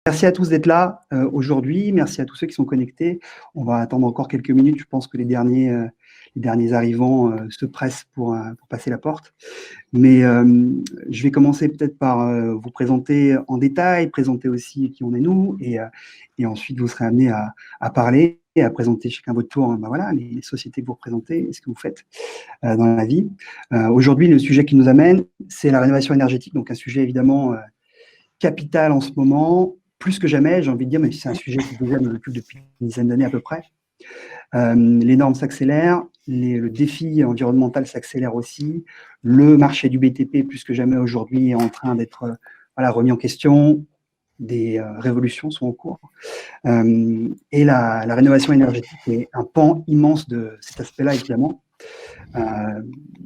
merci à tous d'être là aujourd'hui. Merci à tous ceux qui sont connectés. On va attendre encore quelques minutes. Je pense que les derniers arrivants se pressent pour passer la porte. Mais je vais commencer peut-être par vous présenter en détail, présenter aussi qui on est nous, et ensuite vous serez amenés à parler et à présenter chacun votre tour, ben voilà, les sociétés que vous représentez et ce que vous faites dans la vie. Aujourd'hui, le sujet qui nous amène, c'est la rénovation énergétique, donc un sujet évidemment capital en ce moment, plus que jamais, j'ai envie de dire, même si c'est un sujet qui déjà nous occupe depuis une dizaine d'années à peu près. Les normes s'accélèrent, le défi environnemental s'accélère aussi, le marché du BTP, plus que jamais aujourd'hui, est en train d'être remis en question, des révolutions sont en cours. Et la rénovation énergétique est un pan immense de cet aspect-là, évidemment,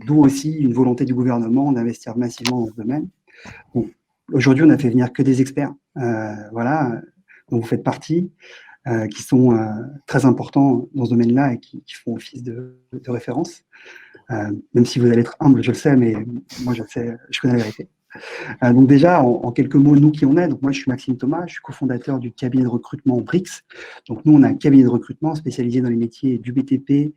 d'où aussi une volonté du gouvernement d'investir massivement dans ce domaine. Donc, aujourd'hui, on n'a fait venir que des experts, dont vous faites partie, qui sont très importants dans ce domaine-là et qui font office de référence. Même si vous allez être humble, je le sais, mais moi, je connais la vérité. Donc déjà, en quelques mots, nous qui on est. Donc moi, je suis Maxime Thomas, je suis cofondateur du cabinet de recrutement Brix. Donc nous, on a un cabinet de recrutement spécialisé dans les métiers du BTP et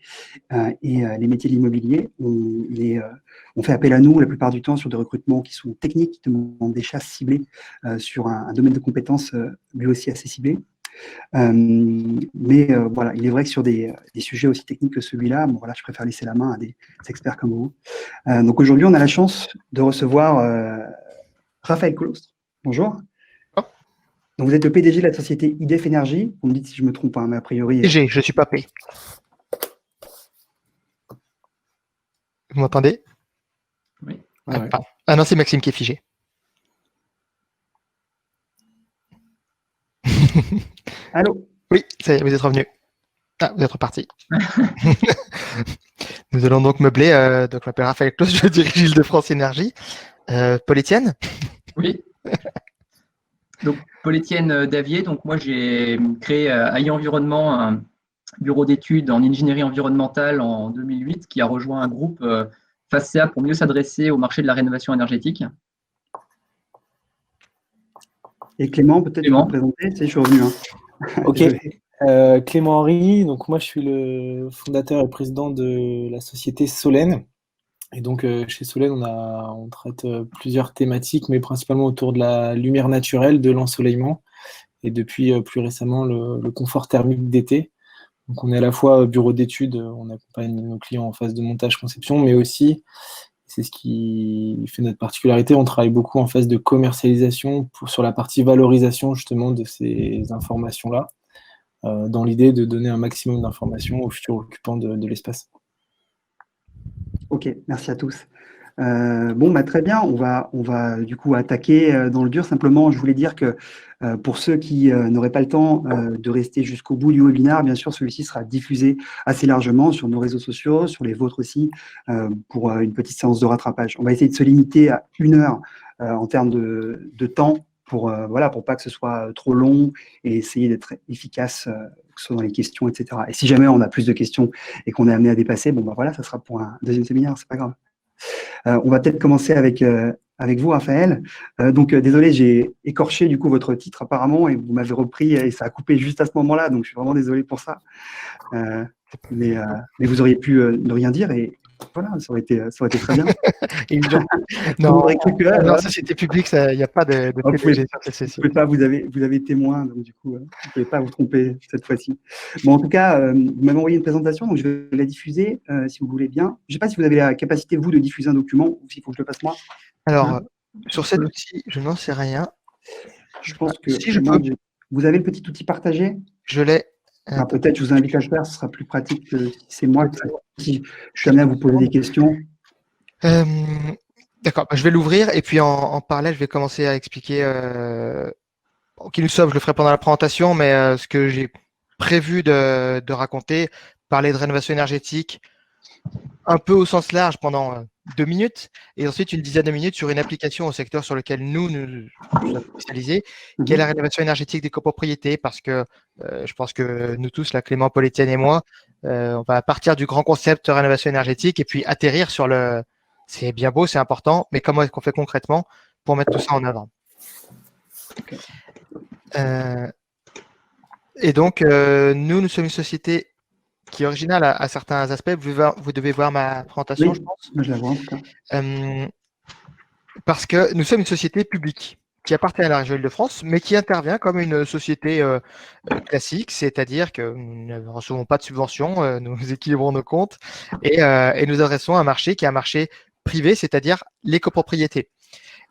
les métiers de l'immobilier. On fait appel à nous la plupart du temps sur des recrutements qui sont techniques, qui demandent des chasses ciblées sur un domaine de compétences lui aussi assez ciblé. Voilà, il est vrai que sur des sujets aussi techniques que celui-là, je préfère laisser la main à des experts comme vous. Donc aujourd'hui, on a la chance de recevoir Raphaël Colostre. Bonjour. Oh. Donc vous êtes le PDG de la société IDF Énergie. Vous me dites si je me trompe, mais a priori. PDG, je ne suis pas P. Vous m'entendez? Oui. Ah non, c'est Maxime qui est figé. Allô? Oui, ça y est, vous êtes revenu. Ah, vous êtes reparti. Nous allons donc meubler. Donc, je m'appelle Raphaël Claus, je dirige Île-de-France Énergie. Paul-Étienne? Oui. Donc, Paul-Étienne Davier. Donc, moi, j'ai créé AI Environnement, un bureau d'études en ingénierie environnementale en 2008, qui a rejoint un groupe FACEA pour mieux s'adresser au marché de la rénovation énergétique. Et Clément, peut-être tu peux te présenter, je suis revenu. Ok. Clément Henry, donc moi je suis le fondateur et président de la société Solène. Et donc chez Solène, on traite plusieurs thématiques, mais principalement autour de la lumière naturelle, de l'ensoleillement, et depuis plus récemment le confort thermique d'été. Donc on est à la fois bureau d'études, on accompagne nos clients en phase de montage-conception, mais aussi, c'est ce qui fait notre particularité, on travaille beaucoup en phase de commercialisation sur la partie valorisation justement de ces informations-là, dans l'idée de donner un maximum d'informations aux futurs occupants de l'espace. Ok, merci à tous. Très bien, on va du coup attaquer dans le dur. Simplement, je voulais dire que pour ceux qui n'auraient pas le temps de rester jusqu'au bout du webinaire, bien sûr, celui-ci sera diffusé assez largement sur nos réseaux sociaux, sur les vôtres aussi, pour une petite séance de rattrapage. On va essayer de se limiter à 1 heure en termes de temps pour pas que ce soit trop long et essayer d'être efficace, que ce soit dans les questions, etc. Et si jamais on a plus de questions et qu'on est amené à dépasser, ça sera pour un deuxième séminaire, c'est pas grave. On va peut-être commencer avec vous, Raphaël. Désolé, j'ai écorché du coup votre titre apparemment et vous m'avez repris et ça a coupé juste à ce moment-là, donc je suis vraiment désolé pour ça. Mais vous auriez pu ne rien dire et voilà, ça aurait été très bien. Non, société publique, il n'y a pas de PDG sur cette session. Vous avez été témoin, donc du coup, vous ne pouvez pas vous tromper cette fois-ci. Bon, en tout cas, vous m'avez envoyé une présentation, donc je vais la diffuser si vous voulez bien. Je ne sais pas si vous avez la capacité, vous, de diffuser un document ou s'il faut que je le fasse moi. Alors, sur cet outil, je n'en sais rien. Je pense que si je peux. Vous avez le petit outil partagé? Je l'ai. Peut-être je vous invite à le faire, ce sera plus pratique que si c'est moi qui je suis amené à vous poser des questions. D'accord, je vais l'ouvrir et puis en parallèle, je vais commencer à expliquer. Qu'il nous sauve, je le ferai pendant la présentation, mais ce que j'ai prévu de raconter, parler de rénovation énergétique, un peu au sens large pendant 2 minutes, et ensuite une dizaine de minutes sur une application au secteur sur lequel nous sommes spécialisés, qui est la rénovation énergétique des copropriétés, parce que je pense que nous tous, là, Clément, Paul-Étienne et moi, on va partir du grand concept de rénovation énergétique et puis atterrir sur le « c'est bien beau, c'est important, mais comment est-ce qu'on fait concrètement pour mettre tout ça en avant ?» Et donc, nous sommes une société qui est originale à certains aspects. Vous devez voir ma présentation, Oui, je pense. moi je la vois en tout cas. Parce que nous sommes une société publique qui appartient à la région Île-de-France, mais qui intervient comme une société classique, c'est-à-dire que nous ne recevons pas de subventions, nous équilibrons nos comptes et nous adressons à un marché qui est un marché privé, c'est-à-dire les copropriétés.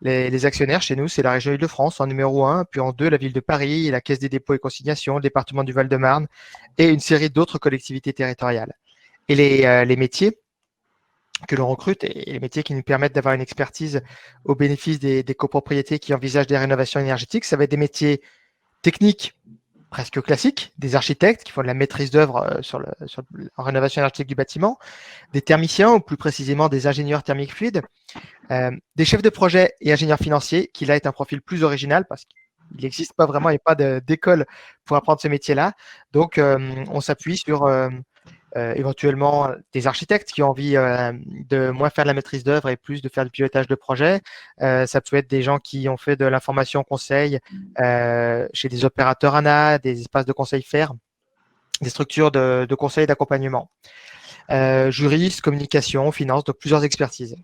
Les actionnaires chez nous, c'est la région Île-de-France en numéro 1, puis en 2, la ville de Paris, la Caisse des dépôts et consignations, le département du Val-de-Marne et une série d'autres collectivités territoriales. Et les métiers que l'on recrute et les métiers qui nous permettent d'avoir une expertise au bénéfice des copropriétés qui envisagent des rénovations énergétiques, ça va être des métiers techniques presque classiques, des architectes qui font de la maîtrise d'œuvre sur la rénovation énergétique du bâtiment, des thermiciens ou plus précisément des ingénieurs thermiques fluides, des chefs de projet et ingénieurs financiers qui là est un profil plus original parce qu'il n'existe pas vraiment, il n'y a pas d'école pour apprendre ce métier-là. Donc on s'appuie sur éventuellement des architectes qui ont envie de moins faire de la maîtrise d'œuvre et plus de faire du pilotage de projet. Ça peut être des gens qui ont fait de l'information conseil chez des opérateurs ANA, des espaces de conseil FAIR, des structures de conseil et d'accompagnement. Juristes, communication, finance, donc plusieurs expertises.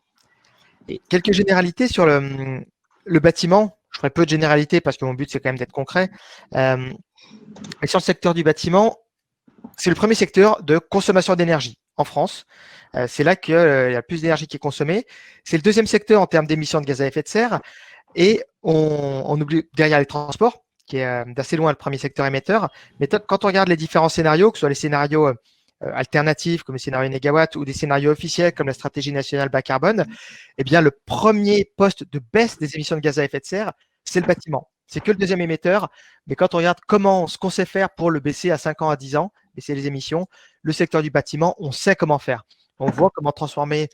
Et quelques généralités sur le bâtiment. Je ferai peu de généralités parce que mon but c'est quand même d'être concret. Mais sur le secteur du bâtiment, c'est le premier secteur de consommation d'énergie en France. C'est là qu'il y a le plus d'énergie qui est consommée. C'est le deuxième secteur en termes d'émissions de gaz à effet de serre. Et on oublie derrière les transports, qui est d'assez loin le premier secteur émetteur. Mais quand on regarde les différents scénarios, que ce soit les scénarios alternatifs comme le scénario négawatt ou des scénarios officiels comme la stratégie nationale bas carbone, eh bien le premier poste de baisse des émissions de gaz à effet de serre, c'est le bâtiment. C'est que le deuxième émetteur. Mais quand on regarde ce qu'on sait faire pour le baisser à 5 ans, à 10 ans, baisser les émissions, le secteur du bâtiment, on sait comment faire. On voit comment transformer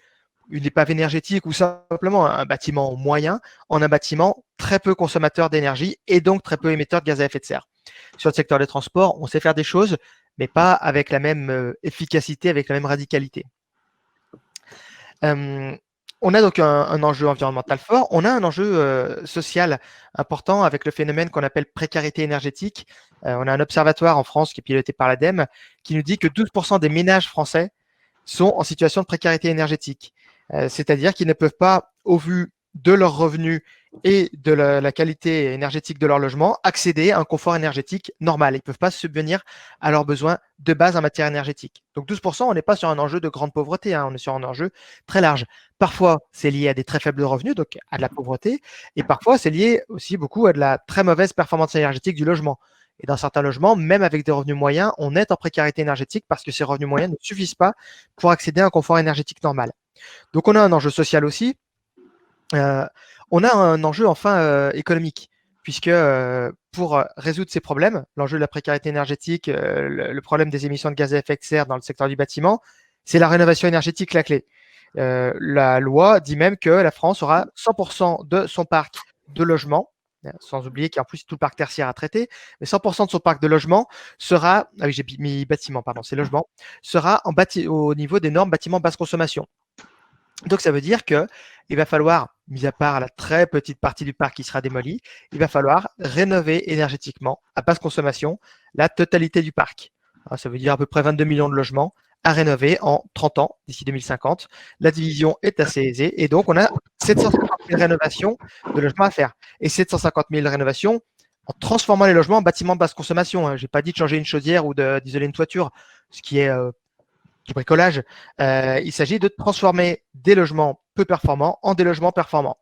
une épave énergétique ou simplement un bâtiment moyen en un bâtiment très peu consommateur d'énergie et donc très peu émetteur de gaz à effet de serre. Sur le secteur des transports, on sait faire des choses, mais pas avec la même efficacité, avec la même radicalité. On a donc un enjeu environnemental fort, on a un enjeu social important avec le phénomène qu'on appelle précarité énergétique. On a un observatoire en France qui est piloté par l'ADEME qui nous dit que 12% des ménages français sont en situation de précarité énergétique. C'est-à-dire qu'ils ne peuvent pas, au vu de leurs revenus et de la qualité énergétique de leur logement, accéder à un confort énergétique normal. Ils ne peuvent pas subvenir à leurs besoins de base en matière énergétique. Donc 12%, on n'est pas sur un enjeu de grande pauvreté, on est sur un enjeu très large. Parfois, c'est lié à des très faibles revenus, donc à de la pauvreté, et parfois, c'est lié aussi beaucoup à de la très mauvaise performance énergétique du logement. Et dans certains logements, même avec des revenus moyens, on est en précarité énergétique parce que ces revenus moyens ne suffisent pas pour accéder à un confort énergétique normal. Donc on a un enjeu social aussi. On a un enjeu enfin économique, puisque pour résoudre ces problèmes, l'enjeu de la précarité énergétique, le problème des émissions de gaz à effet de serre dans le secteur du bâtiment, c'est la rénovation énergétique la clé. La loi dit même que la France aura 100% de son parc de logements, sans oublier qu'en plus tout le parc tertiaire à traiter, mais 100% de son parc de logements sera, ah oui j'ai mis bâtiment, pardon, c'est logement, sera au niveau des normes bâtiments basse consommation. Donc ça veut dire que il va falloir, mis à part la très petite partie du parc qui sera démolie, il va falloir rénover énergétiquement à basse consommation la totalité du parc. Ça veut dire à peu près 22 millions de logements à rénover en 30 ans, d'ici 2050. La division est assez aisée et donc on a 750 000 rénovations de logements à faire. Et 750 000 rénovations en transformant les logements en bâtiments basse consommation. Je n'ai pas dit de changer une chaudière ou d'isoler une toiture, ce qui est du bricolage. Il s'agit de transformer des logements peu performants en des logements performants.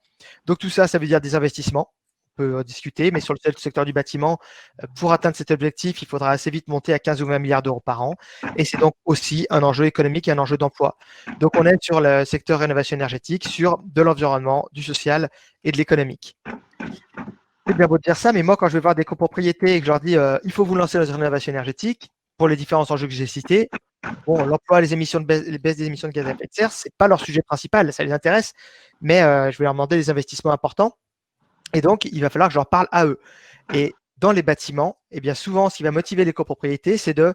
Donc tout ça, ça veut dire des investissements. On peut discuter, mais sur le secteur du bâtiment, pour atteindre cet objectif, il faudra assez vite monter à 15 ou 20 milliards d'euros par an. Et c'est donc aussi un enjeu économique et un enjeu d'emploi. Donc on est sur le secteur rénovation énergétique, sur de l'environnement, du social et de l'économique. C'est bien beau de dire ça, mais moi, quand je vais voir des copropriétés et que je leur dis il faut vous lancer dans une rénovation énergétique, pour les différents enjeux que j'ai cités, bon, l'emploi, les baisses des émissions de gaz à effet de serre, ce n'est pas leur sujet principal, ça les intéresse, mais je vais leur demander des investissements importants. Et donc, il va falloir que je leur parle à eux. Et dans les bâtiments, eh bien souvent, ce qui va motiver les copropriétés, c'est de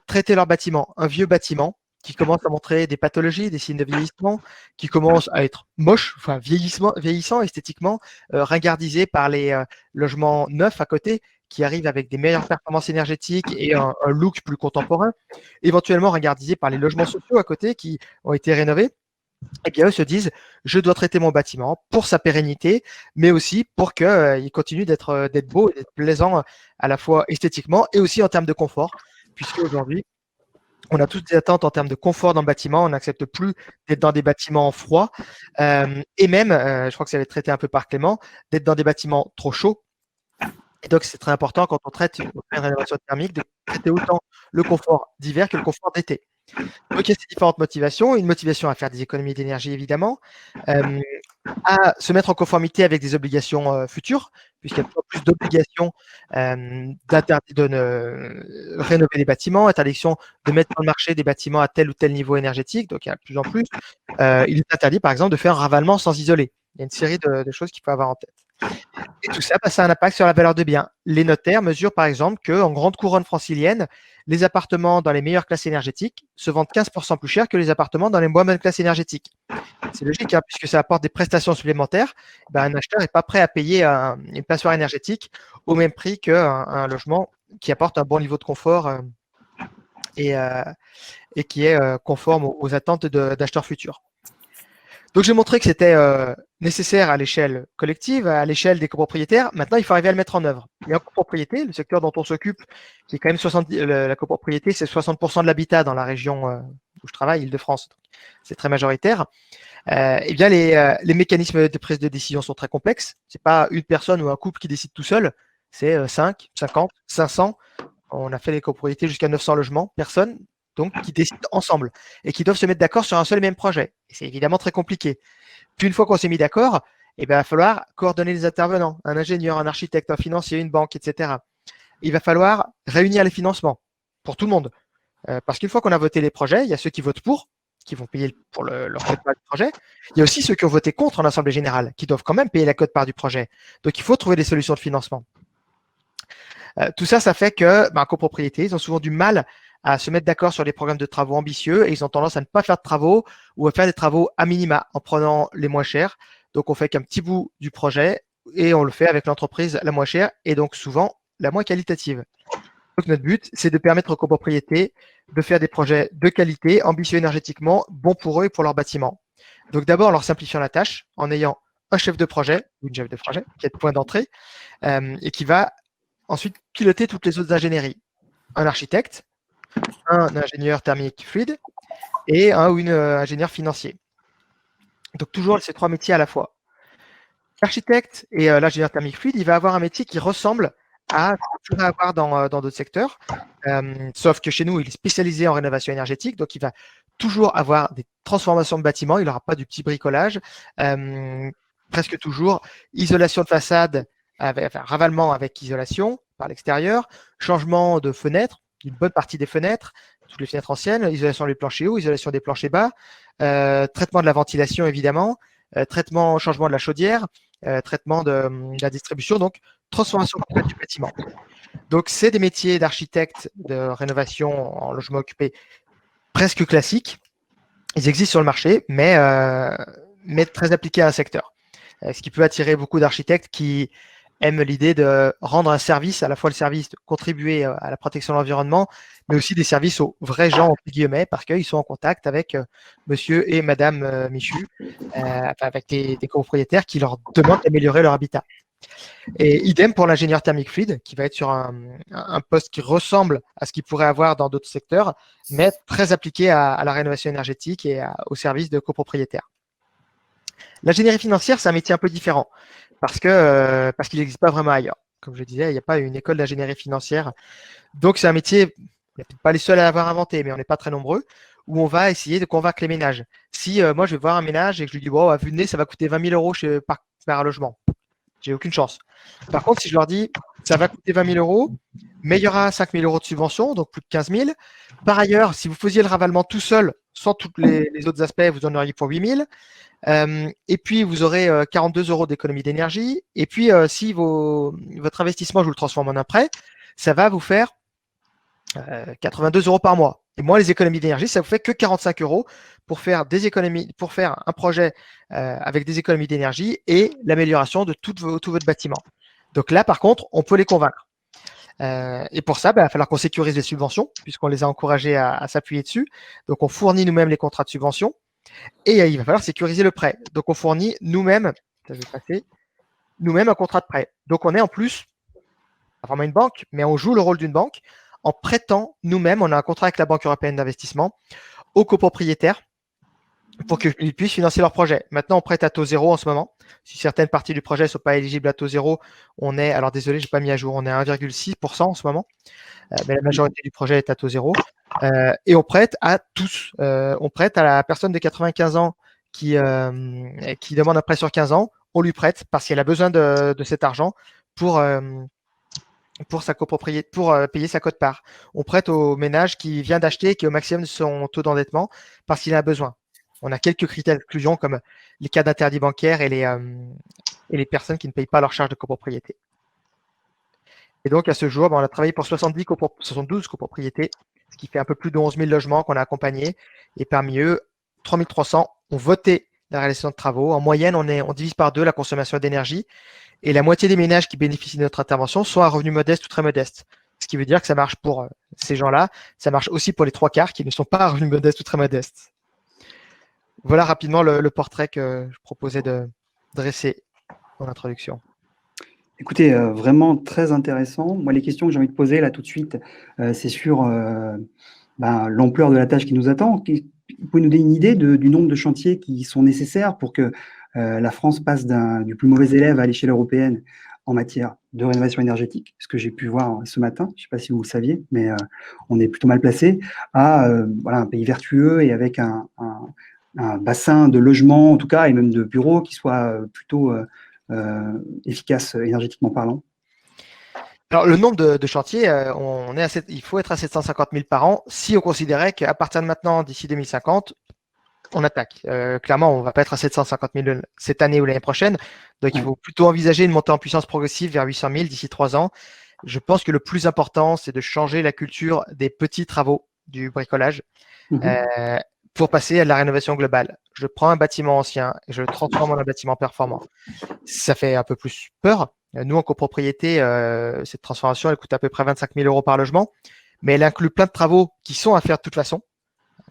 traiter leur bâtiment. Un vieux bâtiment qui commence à montrer des pathologies, des signes de vieillissement, qui commence à être moche, enfin vieillissant esthétiquement, ringardisé par les logements neufs à côté, qui arrivent avec des meilleures performances énergétiques et un look plus contemporain, éventuellement regardisés par les logements sociaux à côté qui ont été rénovés, eh bien, eux se disent, je dois traiter mon bâtiment pour sa pérennité, mais aussi pour qu'il continue d'être beau et d'être plaisant à la fois esthétiquement et aussi en termes de confort, puisque aujourd'hui, on a tous des attentes en termes de confort dans le bâtiment. On n'accepte plus d'être dans des bâtiments froids et même, je crois que ça va être traité un peu par Clément, d'être dans des bâtiments trop chauds. Et donc, c'est très important quand on traite une rénovation thermique de traiter autant le confort d'hiver que le confort d'été. Donc, il y a ces différentes motivations. Une motivation à faire des économies d'énergie, évidemment, à se mettre en conformité avec des obligations futures, puisqu'il y a de plus en plus d'obligations de rénover des bâtiments, interdiction de mettre sur le marché des bâtiments à tel ou tel niveau énergétique. Donc, il y a de plus en plus. Il est interdit, par exemple, de faire un ravalement sans isoler. Il y a une série de choses qu'il faut avoir en tête. Et tout ça, ça a un impact sur la valeur de biens. Les notaires mesurent par exemple qu'en grande couronne francilienne, les appartements dans les meilleures classes énergétiques se vendent 15% plus cher que les appartements dans les moins bonnes classes énergétiques. C'est logique, hein, puisque ça apporte des prestations supplémentaires. Un acheteur n'est pas prêt à payer une passoire énergétique au même prix qu'un logement qui apporte un bon niveau de confort et qui est conforme aux attentes d'acheteurs futurs. Donc, j'ai montré que c'était nécessaire à l'échelle collective, à l'échelle des copropriétaires. Maintenant, il faut arriver à le mettre en œuvre. Et en copropriété, le secteur dont on s'occupe, qui est quand même 70, la copropriété, c'est 60% de l'habitat dans la région où je travaille, Île-de-France. C'est très majoritaire. Eh bien, les mécanismes de prise de décision sont très complexes. C'est pas une personne ou un couple qui décide tout seul. C'est 5, 50, 500. On a fait les copropriétés jusqu'à 900 logements. Personne donc qui décident ensemble et qui doivent se mettre d'accord sur un seul et même projet. Et c'est évidemment très compliqué. Puis une fois qu'on s'est mis d'accord, il va falloir coordonner les intervenants, un ingénieur, un architecte, un financier, une banque, etc. Il va falloir réunir les financements pour tout le monde. Parce qu'une fois qu'on a voté les projets, il y a ceux qui votent pour, qui vont payer pour leur quote-part du projet. Il y a aussi ceux qui ont voté contre en assemblée générale, qui doivent quand même payer la quote-part du projet. Donc il faut trouver des solutions de financement. Tout ça, ça fait que copropriétés, ils ont souvent du mal à se mettre d'accord sur des programmes de travaux ambitieux et ils ont tendance à ne pas faire de travaux ou à faire des travaux à minima en prenant les moins chers. Donc, on fait qu'un petit bout du projet et on le fait avec l'entreprise la moins chère et donc souvent la moins qualitative. Donc, notre but, c'est de permettre aux copropriétés de faire des projets de qualité, ambitieux énergétiquement, bons pour eux et pour leur bâtiment. Donc, d'abord, en leur simplifiant la tâche, en ayant un chef de projet ou une chef de projet qui est le point d'entrée et qui va ensuite piloter toutes les autres ingénieries. Un architecte, un ingénieur thermique fluide et un ou une ingénieur financier. Donc toujours ces trois métiers à la fois. L'architecte et l'ingénieur thermique fluide, il va avoir un métier qui ressemble à ce qu'on pourrait avoir dans d'autres secteurs, sauf que chez nous, il est spécialisé en rénovation énergétique, donc il va toujours avoir des transformations de bâtiments, il n'aura pas du petit bricolage, presque toujours isolation de façade, ravalement avec isolation par l'extérieur, changement de fenêtres, une bonne partie des fenêtres, toutes les fenêtres anciennes, isolation des planchers hauts, isolation des planchers bas, traitement de la ventilation évidemment, changement de la chaudière, traitement de la distribution, donc transformation complète du bâtiment. Donc c'est des métiers d'architecte de rénovation en logement occupé presque classiques. Ils existent sur le marché, mais très appliqués à un secteur. Ce qui peut attirer beaucoup d'architectes qui aiment l'idée de rendre un service, à la fois le service de contribuer à la protection de l'environnement, mais aussi des services aux vrais gens, entre guillemets, parce qu'ils sont en contact avec monsieur et madame Michu, avec des copropriétaires qui leur demandent d'améliorer leur habitat. Et idem pour l'ingénieur thermique fluide, qui va être sur un poste qui ressemble à ce qu'il pourrait avoir dans d'autres secteurs, mais très appliqué à la rénovation énergétique et aux services de copropriétaires. L'ingénierie financière, c'est un métier un peu différent parce qu'il n'existe pas vraiment ailleurs. Comme je disais, il n'y a pas une école d'ingénierie financière. Donc, c'est un métier, il n'y a peut-être pas les seuls à l'avoir inventé, mais on n'est pas très nombreux, où on va essayer de convaincre les ménages. Si moi, je vais voir un ménage et que je lui dis, wow, à vue de nez, ça va coûter 20 000 € par logement, j'ai aucune chance. Par contre, si je leur dis, ça va coûter 20 000 €, mais il y aura 5 000 € de subvention, donc plus de 15 000. Par ailleurs, si vous faisiez le ravalement tout seul, sans tous les autres aspects, vous en auriez pour 8 000. Et puis, vous aurez 42 € d'économie d'énergie. Et puis, si votre investissement, je vous le transforme en un prêt, ça va vous faire 82 € par mois. Et moi, les économies d'énergie, ça vous fait que 45 € pour faire des économies, pour faire un projet avec des économies d'énergie et l'amélioration de tout votre bâtiment. Donc là, par contre, on peut les convaincre. Et pour ça, il va falloir qu'on sécurise les subventions, puisqu'on les a encouragés à s'appuyer dessus. Donc, on fournit nous-mêmes les contrats de subvention. Et il va falloir sécuriser le prêt. Donc, on fournit nous-mêmes, ça je vais passer, nous-mêmes un contrat de prêt. Donc, on est en plus, pas vraiment une banque, mais on joue le rôle d'une banque en prêtant nous-mêmes. On a un contrat avec la Banque européenne d'investissement aux copropriétaires pour qu'ils puissent financer leur projet. Maintenant, on prête à taux zéro en ce moment. Si certaines parties du projet ne sont pas éligibles à taux zéro, on est, alors désolé, je n'ai pas mis à jour, on est à 1,6% en ce moment, mais la majorité du projet est à taux zéro. Et on prête à tous. On prête à la personne de 95 ans qui demande un prêt sur 15 ans. On lui prête parce qu'elle a besoin de cet argent pour sa copropriété, pour payer sa quote-part. On prête au ménage qui vient d'acheter et qui est au maximum de son taux d'endettement parce qu'il en a besoin. On a quelques critères d'exclusion comme les cas d'interdit bancaire et les personnes qui ne payent pas leur charge de copropriété. Et donc, à ce jour, on a travaillé pour 72 copropriétés, ce qui fait un peu plus de 11 000 logements qu'on a accompagnés. Et parmi eux, 3 300 ont voté la réalisation de travaux. En moyenne, on divise par 2 la consommation d'énergie. Et la moitié des ménages qui bénéficient de notre intervention sont à revenus modestes ou très modestes. Ce qui veut dire que ça marche pour ces gens-là. Ça marche aussi pour les 3/4 qui ne sont pas à revenus modestes ou très modestes. Voilà rapidement le portrait que je proposais de dresser en introduction. Écoutez, vraiment très intéressant. Moi, les questions que j'ai envie de poser là tout de suite, c'est sur l'ampleur de la tâche qui nous attend. Vous pouvez nous donner une idée du nombre de chantiers qui sont nécessaires pour que la France passe du plus mauvais élève à l'échelle européenne en matière de rénovation énergétique, ce que j'ai pu voir ce matin, je ne sais pas si vous le saviez, mais on est plutôt mal placé, à un pays vertueux et avec un bassin de logements, en tout cas, et même de bureaux qui soit plutôt efficace énergétiquement parlant. Alors, le nombre de chantiers, il faut être à 750 000 par an si on considérait qu'à partir de maintenant, d'ici 2050, on attaque. Clairement, on ne va pas être à 750 000 cette année ou l'année prochaine. Donc, il faut plutôt envisager une montée en puissance progressive vers 800 000 d'ici 3 ans. Je pense que le plus important, c'est de changer la culture des petits travaux du bricolage pour passer à la rénovation globale. Je prends un bâtiment ancien et je le transforme en un bâtiment performant. Ça fait un peu plus peur. Nous, en copropriété, cette transformation, elle coûte à peu près 25 000 € par logement, mais elle inclut plein de travaux qui sont à faire de toute façon.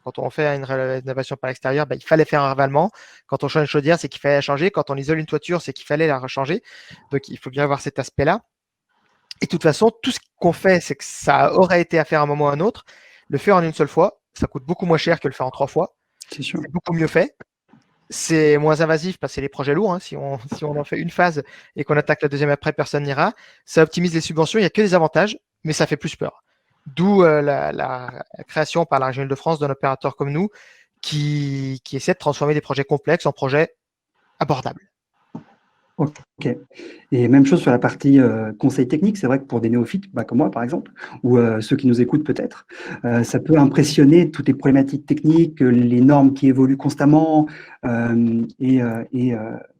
Quand on fait une rénovation par l'extérieur, il fallait faire un ravalement. Quand on change une chaudière, c'est qu'il fallait la changer. Quand on isole une toiture, c'est qu'il fallait la rechanger. Donc, il faut bien avoir cet aspect-là. Et de toute façon, tout ce qu'on fait, c'est que ça aurait été à faire à un moment ou à un autre. Le faire en une seule fois, ça coûte beaucoup moins cher que le faire en 3 fois. C'est sûr. C'est beaucoup mieux fait. C'est moins invasif parce que c'est les projets lourds. Si on en fait une phase et qu'on attaque la deuxième après, personne n'ira. Ça optimise les subventions. Il n'y a que des avantages, mais ça fait plus peur. D'où la création par la région Île-de-France d'un opérateur comme nous qui essaie de transformer des projets complexes en projets abordables. Ok. Et même chose sur la partie conseil technique. C'est vrai que pour des néophytes, comme moi par exemple, ou ceux qui nous écoutent peut-être, ça peut impressionner toutes les problématiques techniques, les normes qui évoluent constamment, et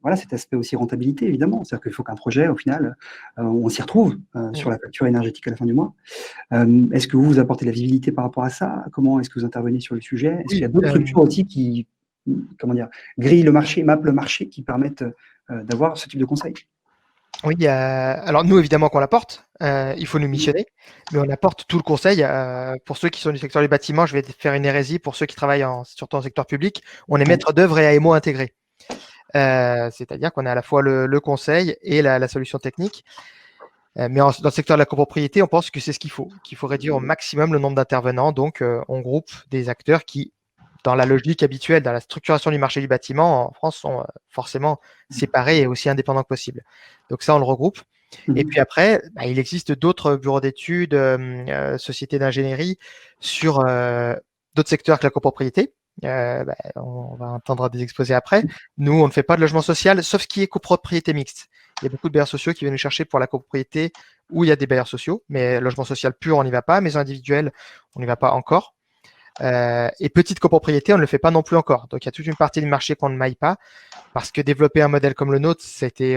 voilà cet aspect aussi rentabilité évidemment. C'est-à-dire qu'il faut qu'un projet, au final, on s'y retrouve sur la facture énergétique à la fin du mois. Est-ce que vous apportez de la visibilité par rapport à ça? Comment est-ce que vous intervenez sur le sujet? Est-ce qu'il y a d'autres structures aussi qui, grillent le marché, mappent le marché, qui permettent d'avoir ce type de conseil? Oui, alors nous, évidemment qu'on l'apporte, il faut nous missionner, mais on apporte tout le conseil. Pour ceux qui sont du secteur du bâtiment, je vais faire une hérésie, pour ceux qui travaillent surtout en secteur public, on est maître d'œuvre et AMO intégré. C'est-à-dire qu'on a à la fois le conseil et la solution technique. Mais dans le secteur de la copropriété, on pense que c'est ce qu'il faut réduire au maximum le nombre d'intervenants. Donc, on groupe des acteurs qui, dans la logique habituelle, dans la structuration du marché du bâtiment, en France, sont forcément séparés et aussi indépendants que possible. Donc ça, on le regroupe. Et puis après, il existe d'autres bureaux d'études, sociétés d'ingénierie sur d'autres secteurs que la copropriété. On va entendre des exposés après. Nous, on ne fait pas de logement social, sauf ce qui est copropriété mixte. Il y a beaucoup de bailleurs sociaux qui viennent nous chercher pour la copropriété où il y a des bailleurs sociaux, mais logement social pur, on n'y va pas. Maison individuelle, on n'y va pas encore. Et petite copropriété, on ne le fait pas non plus encore. Donc, il y a toute une partie du marché qu'on ne maille pas parce que développer un modèle comme le nôtre, c'était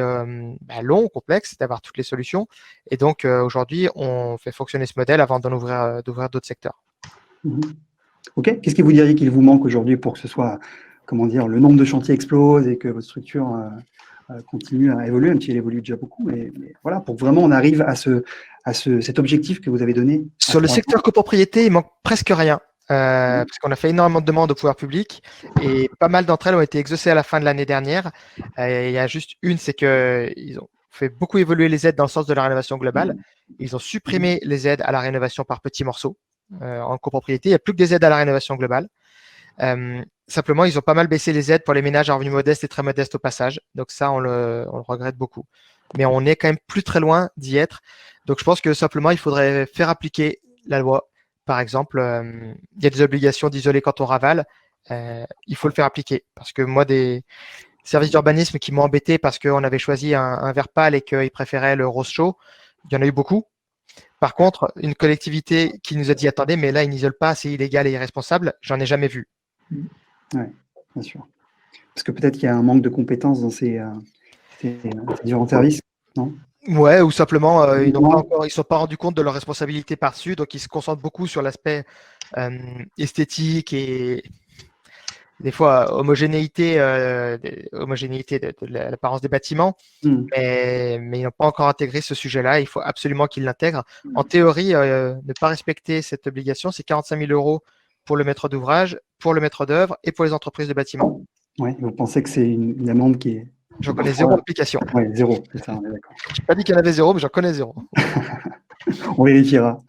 long, complexe, d'avoir toutes les solutions. Et donc, aujourd'hui, on fait fonctionner ce modèle avant d'ouvrir d'autres secteurs. Ok. Qu'est-ce que vous diriez qu'il vous manque aujourd'hui pour que ce soit, le nombre de chantiers explose et que votre structure continue à évoluer, même si elle évolue déjà beaucoup. Mais voilà, pour que vraiment on arrive à cet objectif que vous avez donné. Sur le secteur copropriété, il manque presque rien. Parce qu'on a fait énormément de demandes au pouvoir public et pas mal d'entre elles ont été exaucées à la fin de l'année dernière. Il y a juste une, c'est qu'ils ont fait beaucoup évoluer les aides dans le sens de la rénovation globale. Ils ont supprimé les aides à la rénovation par petits morceaux en copropriété. Il n'y a plus que des aides à la rénovation globale. Simplement, ils ont pas mal baissé les aides pour les ménages à revenus modestes et très modestes au passage. Donc ça, on le regrette beaucoup. Mais on est quand même plus très loin d'y être. Donc je pense que simplement, il faudrait faire appliquer la loi. Par exemple, il y a des obligations d'isoler quand on ravale. Il faut le faire appliquer. Parce que moi, des services d'urbanisme qui m'ont embêté parce qu'on avait choisi un vert pâle et qu'ils préféraient le rose chaud, il y en a eu beaucoup. Par contre, une collectivité qui nous a dit « Attendez, mais là, ils n'isolent pas, c'est illégal et irresponsable », j'en ai jamais vu. Oui, bien sûr. Parce que peut-être qu'il y a un manque de compétences dans ces différents services, non? Ouais, ou simplement, ils ne sont pas rendus compte de leur responsabilité par-dessus, donc ils se concentrent beaucoup sur l'aspect esthétique et des fois homogénéité de l'apparence des bâtiments, mais ils n'ont pas encore intégré ce sujet-là. Il faut absolument qu'ils l'intègrent. En théorie, ne pas respecter cette obligation, c'est 45 000 € pour le maître d'ouvrage, pour le maître d'œuvre et pour les entreprises de bâtiments. Oui, vous pensez que c'est une amende qui est… J'en connais zéro application. Oui, zéro, c'est ça, on est d'accord. Je n'ai pas dit qu'il y en avait zéro, mais j'en connais zéro. On vérifiera.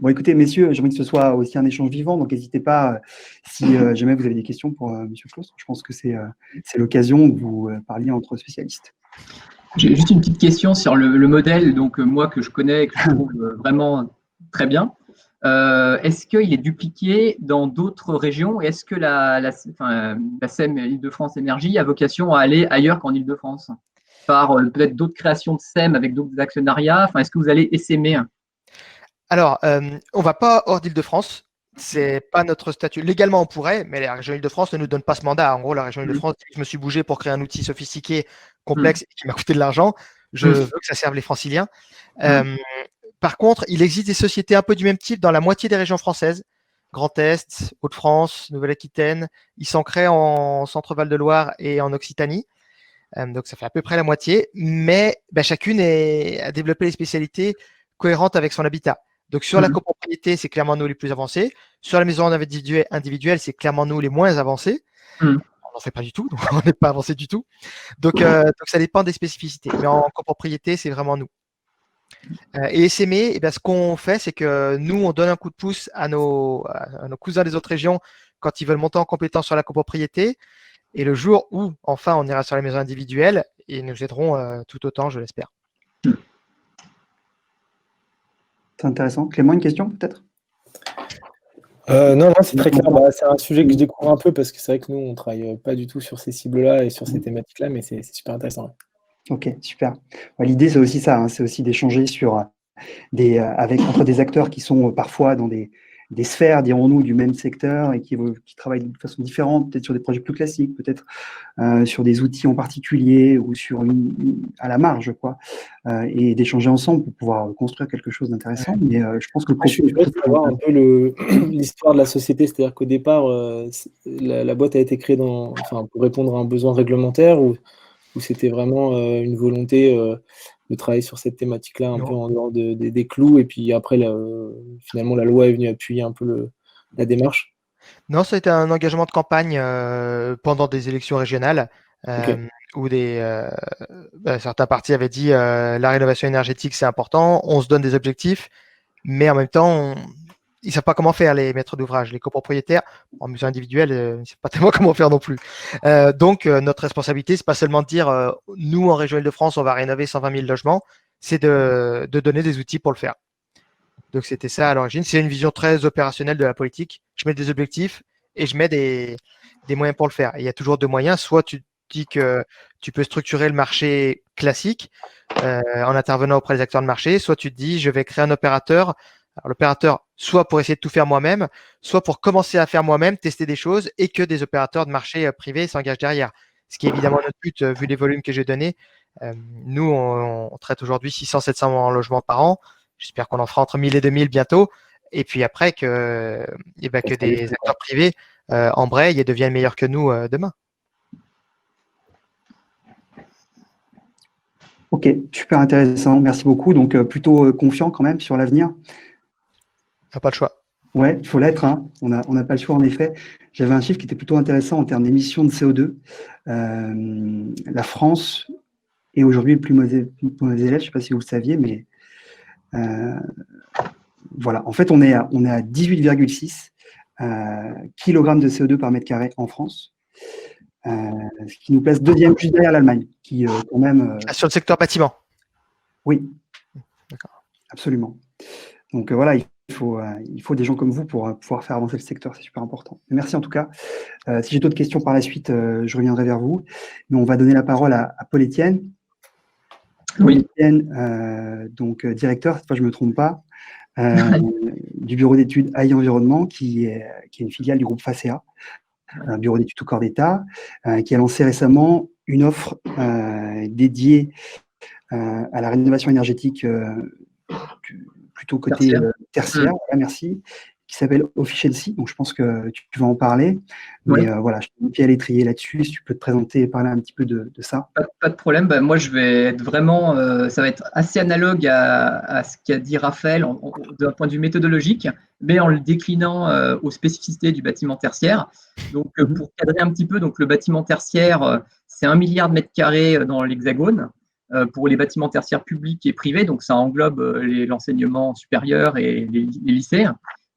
Bon, écoutez, messieurs, j'ai envie que ce soit aussi un échange vivant, donc n'hésitez pas, si jamais vous avez des questions pour M. Claus. Je pense que c'est l'occasion que vous parliez entre spécialistes. J'ai juste une petite question sur le modèle, donc moi que je connais et que je trouve vraiment très bien. Est-ce qu'il est dupliqué dans d'autres régions? Est-ce que la SEM Île-de-France Énergie a vocation à aller ailleurs qu'en Île-de-France? Par peut-être d'autres créations de SEM avec d'autres actionnariats? Enfin, est-ce que vous allez essaimer? Alors, on ne va pas hors d'Île-de-France. C'est pas notre statut. Légalement, on pourrait, mais la région Île-de-France ne nous donne pas ce mandat. En gros, la région Île-de-France, je me suis bougé pour créer un outil sophistiqué, complexe, et qui m'a coûté de l'argent. Je veux que ça serve les franciliens. Par contre, il existe des sociétés un peu du même type dans la moitié des régions françaises. Grand Est, Hauts-de-France, Nouvelle-Aquitaine. Ils s'en créent en Centre-Val de Loire et en Occitanie. Donc, ça fait à peu près la moitié. Mais chacune a développé les spécialités cohérentes avec son habitat. Donc, sur la copropriété, c'est clairement nous les plus avancés. Sur la maison individuelle, c'est clairement nous les moins avancés. On n'en fait pas du tout, donc on n'est pas avancé du tout. Donc, ça dépend des spécificités. Mais en copropriété, c'est vraiment nous. Et SME, ce qu'on fait, c'est que nous, on donne un coup de pouce à nos cousins des autres régions quand ils veulent monter en compétence sur la copropriété. Et le jour où, enfin, on ira sur les maisons individuelles, ils nous aideront tout autant, je l'espère. C'est intéressant. Clément, une question peut-être? Non, c'est très clair. C'est un sujet que je découvre un peu parce que c'est vrai que nous, on ne travaille pas du tout sur ces cibles-là et sur ces thématiques-là, mais c'est super intéressant. Ouais. Ok, super. Voilà, l'idée, c'est aussi ça, hein, c'est aussi d'échanger entre des acteurs qui sont parfois dans des sphères, dirons-nous, du même secteur et qui travaillent de façon différente, peut-être sur des projets plus classiques, peut-être sur des outils en particulier ou à la marge, quoi, et d'échanger ensemble pour pouvoir construire quelque chose d'intéressant. Mais je pense que je suis curieux de savoir un peu l'histoire de la société, c'est-à-dire qu'au départ, la boîte a été créée pour répondre à un besoin réglementaire ou c'était vraiment une volonté de travailler sur cette thématique-là un peu en dehors des clous, et puis après, finalement, la loi est venue appuyer un peu la démarche? Non, ça a été un engagement de campagne pendant des élections régionales où certains partis avaient dit la rénovation énergétique, c'est important, on se donne des objectifs, mais en même temps, ils ne savent pas comment faire, les maîtres d'ouvrage. Les copropriétaires, en maison individuelle, ils ne savent pas tellement comment faire non plus. Donc, notre responsabilité, ce n'est pas seulement de dire nous, en région Île-de-France, on va rénover 120 000 logements, c'est de donner des outils pour le faire. Donc, c'était ça à l'origine. C'est une vision très opérationnelle de la politique. Je mets des objectifs et je mets des moyens pour le faire. Et il y a toujours deux moyens. Soit tu dis que tu peux structurer le marché classique en intervenant auprès des acteurs de marché, soit tu te dis je vais créer un opérateur. Alors, l'opérateur, soit pour essayer de tout faire moi-même, soit pour commencer à faire moi-même, tester des choses et que des opérateurs de marché privés s'engagent derrière. Ce qui est évidemment notre but, vu les volumes que j'ai donnés. Nous, on traite aujourd'hui 600-700 logements par an. J'espère qu'on en fera entre 1000 et 2000 bientôt. Et puis après, que des acteurs privés embrayent et deviennent meilleurs que nous demain. Ok, super intéressant, merci beaucoup. Donc, plutôt confiant quand même sur l'avenir. On n'a pas le choix. Ouais, il faut l'être, hein. On n'a pas le choix, en effet. J'avais un chiffre qui était plutôt intéressant en termes d'émissions de CO2. La France est aujourd'hui le plus mauvais élève, je ne sais pas si vous le saviez, mais voilà. En fait, on est à 18,6 kg de CO2 par mètre carré en France, ce qui nous place deuxième juste derrière l'Allemagne, qui quand même… Sur le secteur bâtiment. oui, D'accord. absolument. Donc voilà, il faut des gens comme vous pour pouvoir faire avancer le secteur, c'est super important. Merci en tout cas. Si j'ai d'autres questions par la suite, je reviendrai vers vous. Mais on va donner la parole à Paul-Étienne. Oui. Paul-Étienne, donc directeur, cette fois je ne me trompe pas, du bureau d'études AI Environnement, qui est une filiale du groupe FACEA, un bureau d'études tout corps d'État, qui a lancé récemment une offre dédiée à la rénovation énergétique plutôt côté tertiaire, voilà, merci, qui s'appelle Officiency. Donc, je pense que tu vas en parler. Mais voilà, je t'ai mis pied à l'étrier là-dessus. Si tu peux te présenter et parler un petit peu de ça. Pas de problème. Bah, moi, je vais être vraiment, ça va être assez analogue à ce qu'a dit Raphaël d'un point de vue méthodologique, mais en le déclinant aux spécificités du bâtiment tertiaire. Donc, pour cadrer un petit peu, donc le bâtiment tertiaire, c'est 1 milliard de mètres carrés dans l'Hexagone pour les bâtiments tertiaires publics et privés. Donc, ça englobe l'enseignement supérieur et les lycées,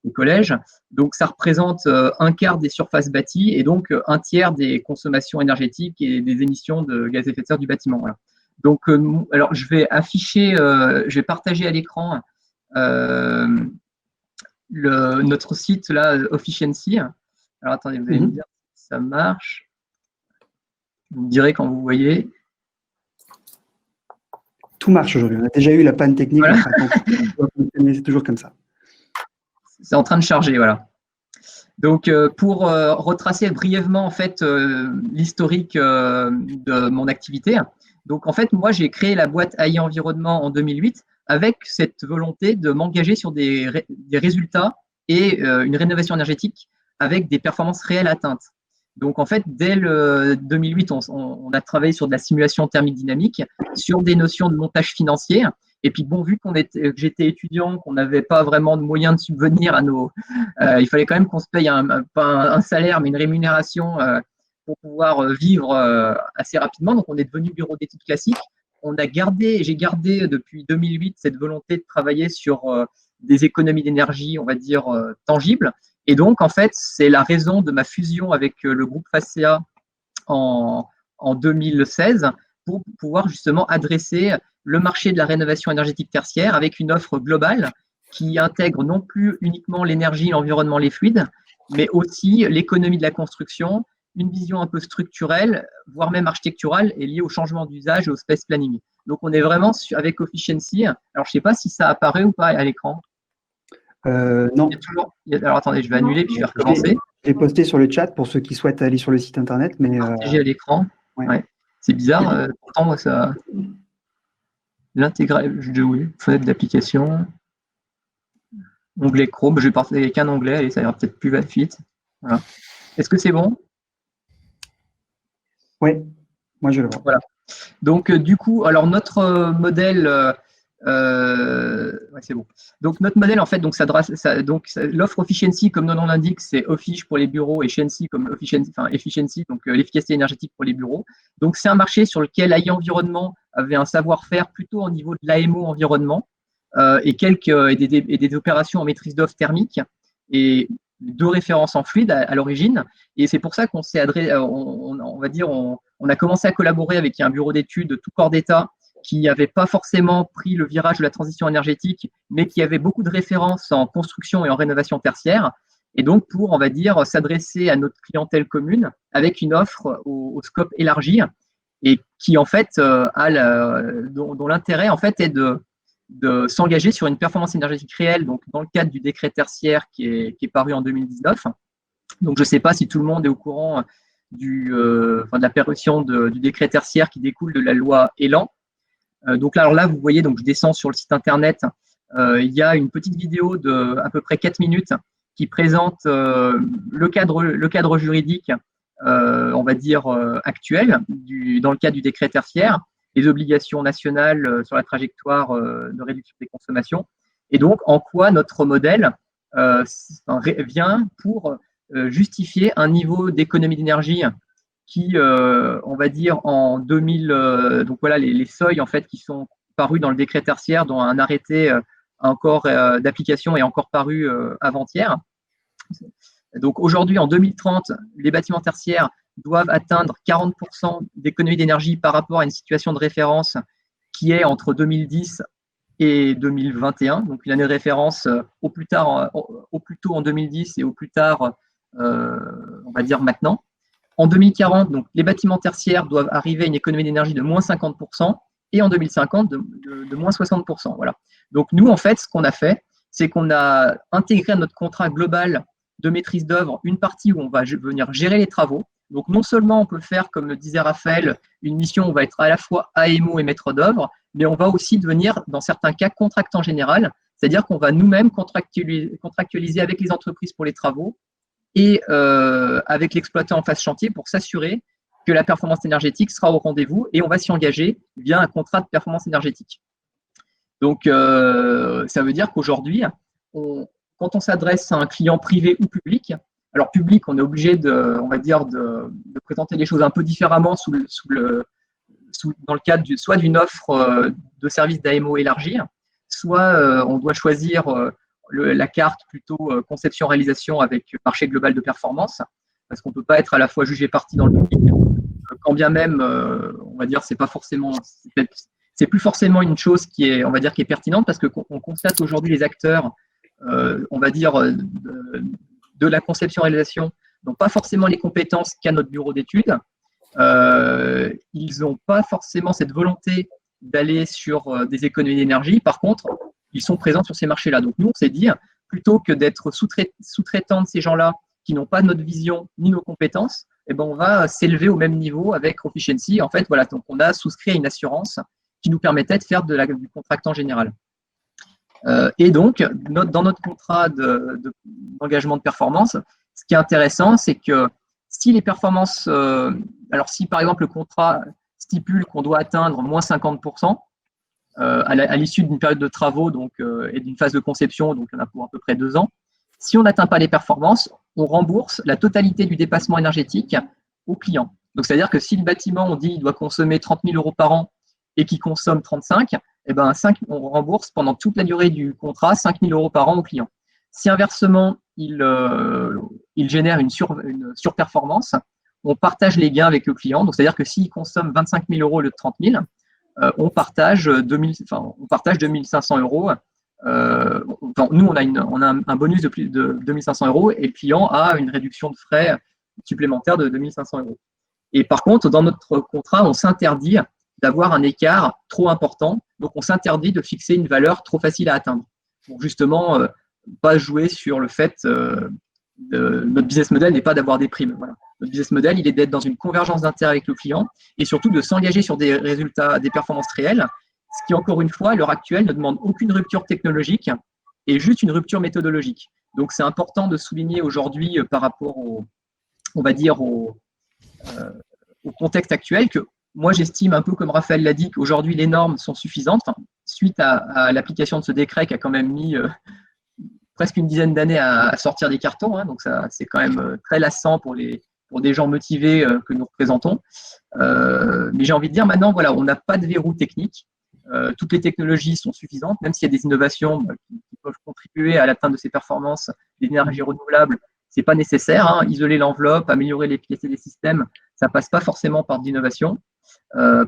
les collèges. Donc, ça représente un quart des surfaces bâties et donc un tiers des consommations énergétiques et des émissions de gaz à effet de serre du bâtiment. Voilà. Donc, alors, je vais afficher, je vais partager à l'écran notre site, là, Officiency. Alors, attendez, vous allez me dire si ça marche. Vous me direz quand vous voyez. Tout marche aujourd'hui. On a déjà eu la panne technique. Voilà. C'est toujours comme ça. C'est en train de charger, voilà. Donc, pour retracer brièvement en fait l'historique de mon activité. Donc, en fait, moi, j'ai créé la boîte AI Environnement en 2008 avec cette volonté de m'engager sur des résultats et une rénovation énergétique avec des performances réelles atteintes. Donc, en fait, dès le 2008, on a travaillé sur de la simulation thermique dynamique, sur des notions de montage financier. Et puis, bon, vu que j'étais étudiant, qu'on n'avait pas vraiment de moyens de subvenir à nos… il fallait quand même qu'on se paye pas un salaire, mais une rémunération pour pouvoir vivre assez rapidement. Donc, on est devenu bureau d'études classique. J'ai gardé depuis 2008 cette volonté de travailler sur des économies d'énergie, on va dire, tangibles. Et donc, en fait, c'est la raison de ma fusion avec le groupe FACEA en 2016 pour pouvoir justement adresser le marché de la rénovation énergétique tertiaire avec une offre globale qui intègre non plus uniquement l'énergie, l'environnement, les fluides, mais aussi l'économie de la construction, une vision un peu structurelle, voire même architecturale, et liée au changement d'usage et au space planning. Donc, on est vraiment avec Officiency. Alors, je ne sais pas si ça apparaît ou pas à l'écran. Non. Alors, attendez, je vais annuler puis je vais recommencer. J'ai posté sur le chat pour ceux qui souhaitent aller sur le site internet. Mais partager à l'écran. Ouais. Ouais. C'est bizarre. Pourtant, moi, ça… L'intégral, fenêtre d'application. Onglet Chrome, je vais partir avec un onglet, allez, ça ira peut-être plus vite. Voilà. Est-ce que c'est bon? Oui, moi je le vois. Voilà. Donc, du coup, alors notre modèle, ouais, c'est bon. Donc, notre modèle, en fait, donc l'offre Officiency, comme notre nom l'indique, c'est Office pour les bureaux et Efficiency, Efficiency, donc l'efficacité énergétique pour les bureaux. Donc, c'est un marché sur lequel AI Environnement avait un savoir-faire plutôt au niveau de l'AMO environnement et des opérations en maîtrise d'offre thermique et de référence en fluide à l'origine. Et c'est pour ça qu'on s'est adressé, on va dire, on a commencé à collaborer avec un bureau d'études tout corps d'État qui n'avait pas forcément pris le virage de la transition énergétique, mais qui avait beaucoup de références en construction et en rénovation tertiaire. Et donc, pour, on va dire, s'adresser à notre clientèle commune avec une offre au scope élargi et qui, en fait, dont l'intérêt, en fait, est de s'engager sur une performance énergétique réelle, donc dans le cadre du décret tertiaire qui est paru en 2019. Donc, je ne sais pas si tout le monde est au courant de la parution du décret tertiaire qui découle de la loi Elan. Donc là, vous voyez, donc je descends sur le site internet, il y a une petite vidéo de à peu près 4 minutes qui présente le cadre juridique, on va dire, actuel dans le cadre du décret tertiaire. les obligations nationales sur la trajectoire de réduction des consommations. Et donc, en quoi notre modèle vient pour justifier un niveau d'économie d'énergie qui, on va dire, en 2000, donc voilà, les seuils en fait qui sont parus dans le décret tertiaire, dont un arrêté encore d'application est encore paru avant-hier. Donc aujourd'hui, en 2030, les bâtiments tertiaires doivent atteindre 40% d'économie d'énergie par rapport à une situation de référence qui est entre 2010 et 2021, donc une année de référence au plus tôt en 2010 et au plus tard, on va dire maintenant. En 2040, donc, les bâtiments tertiaires doivent arriver à une économie d'énergie de moins 50% et en 2050 de moins 60%. Voilà. Donc nous, en fait, ce qu'on a fait, c'est qu'on a intégré à notre contrat global de maîtrise d'œuvre une partie où on va venir gérer les travaux. Donc non seulement on peut faire, comme le disait Raphaël, une mission où on va être à la fois AMO et maître d'œuvre, mais on va aussi devenir, dans certains cas, contractant général, c'est-à-dire qu'on va nous-mêmes contractualiser avec les entreprises pour les travaux et avec l'exploitant en phase chantier pour s'assurer que la performance énergétique sera au rendez-vous et on va s'y engager via un contrat de performance énergétique. Donc, ça veut dire qu'aujourd'hui, quand on s'adresse à un client privé ou public, alors public, on est obligé on va dire, de présenter les choses un peu différemment dans le cadre soit d'une offre de service d'AMO élargie, soit on doit choisir la carte plutôt conception-réalisation avec marché global de performance, parce qu'on ne peut pas être à la fois jugé partie dans le public, quand bien même, on va dire, c'est plus forcément une chose qui est, on va dire, qui est pertinente, parce qu'on constate aujourd'hui les acteurs, on va dire, de la conception-réalisation n'ont pas forcément les compétences qu'a notre bureau d'études. Ils n'ont pas forcément cette volonté d'aller sur des économies d'énergie. Par contre, ils sont présents sur ces marchés-là. Donc nous, on s'est dit, plutôt que d'être sous-traitants de ces gens-là qui n'ont pas notre vision ni nos compétences, eh ben, on va s'élever au même niveau avec Proficiency. En fait, voilà, donc on a souscrit à une assurance qui nous permettait de faire du contractant général. Et donc, dans notre contrat d'engagement de performance, ce qui est intéressant, c'est que si les performances, alors si par exemple le contrat stipule qu'on doit atteindre moins 50% à l'issue d'une période de travaux et d'une phase de conception, donc il y en a pour à peu près 2 ans, si on n'atteint pas les performances, on rembourse la totalité du dépassement énergétique au client. Donc c'est-à-dire que si le bâtiment, on dit qu'il doit consommer 30 000 € par an et qu'il consomme 35, eh ben, on rembourse pendant toute la durée du contrat 5 000 € par an au client. Si inversement, il génère une surperformance, on partage les gains avec le client. Donc, c'est-à-dire que s'il consomme 25 000 € au lieu de 30 000, on partage 2 500 €. Nous, on a un bonus de plus de 2 500 € et le client a une réduction de frais supplémentaire de 2 500 €. Et par contre, dans notre contrat, on s'interdit d'avoir un écart trop important. Donc, on s'interdit de fixer une valeur trop facile à atteindre. Pour justement, pas jouer sur le fait notre business model n'est pas d'avoir des primes. Voilà. Notre business model, il est d'être dans une convergence d'intérêt avec le client et surtout de s'engager sur des résultats, des performances réelles, ce qui, encore une fois, à l'heure actuelle, ne demande aucune rupture technologique et juste une rupture méthodologique. Donc, c'est important de souligner aujourd'hui par rapport on va dire, au contexte actuel que moi, j'estime, un peu comme Raphaël l'a dit, qu'aujourd'hui, les normes sont suffisantes. Suite à l'application de ce décret qui a quand même mis presque une dizaine d'années à sortir des cartons. Hein, donc, c'est quand même très lassant pour des gens motivés que nous représentons. Mais j'ai envie de dire, maintenant, voilà, on n'a pas de verrou technique. Toutes les technologies sont suffisantes, même s'il y a des innovations qui peuvent contribuer à l'atteinte de ces performances d'énergie renouvelable. Ce n'est pas nécessaire. Hein, isoler l'enveloppe, améliorer l'efficacité des systèmes, ça ne passe pas forcément par d'innovation.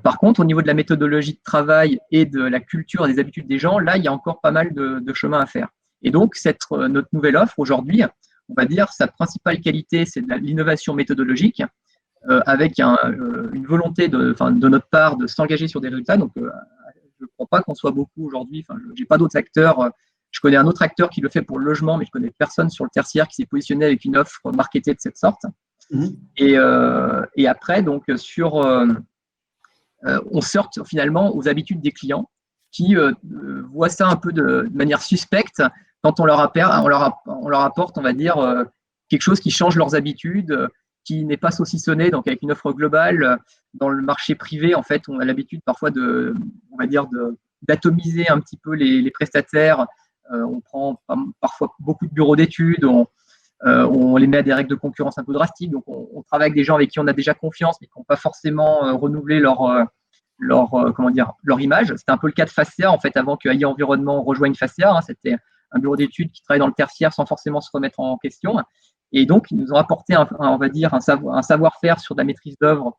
Par contre, au niveau de la méthodologie de travail et de la culture et des habitudes des gens, là, il y a encore pas mal de chemin à faire. Et donc, notre nouvelle offre aujourd'hui, on va dire, sa principale qualité, c'est de l'innovation méthodologique, avec une volonté de notre part de s'engager sur des résultats. Donc, je ne crois pas qu'on soit beaucoup aujourd'hui. Je n'ai pas d'autres acteurs. Je connais un autre acteur qui le fait pour le logement, mais je ne connais personne sur le tertiaire qui s'est positionné avec une offre marketée de cette sorte. Mmh. Et après, donc, on sort finalement aux habitudes des clients qui voient ça un peu de manière suspecte quand on leur apporte, on va dire, quelque chose qui change leurs habitudes, qui n'est pas saucissonnée, donc avec une offre globale. Dans le marché privé, en fait, on a l'habitude parfois d'atomiser un petit peu les prestataires. On prend parfois beaucoup de bureaux d'études, on les met à des règles de concurrence un peu drastiques. Donc, on travaille avec des gens avec qui on a déjà confiance, mais qui n'ont pas forcément renouvelé leur image. C'était un peu le cas de Facea, en fait, avant que AI Environnement rejoigne Facea. C'était un bureau d'études qui travaille dans le tertiaire sans forcément se remettre en question. Et donc, ils nous ont apporté un savoir-faire sur de la maîtrise d'œuvre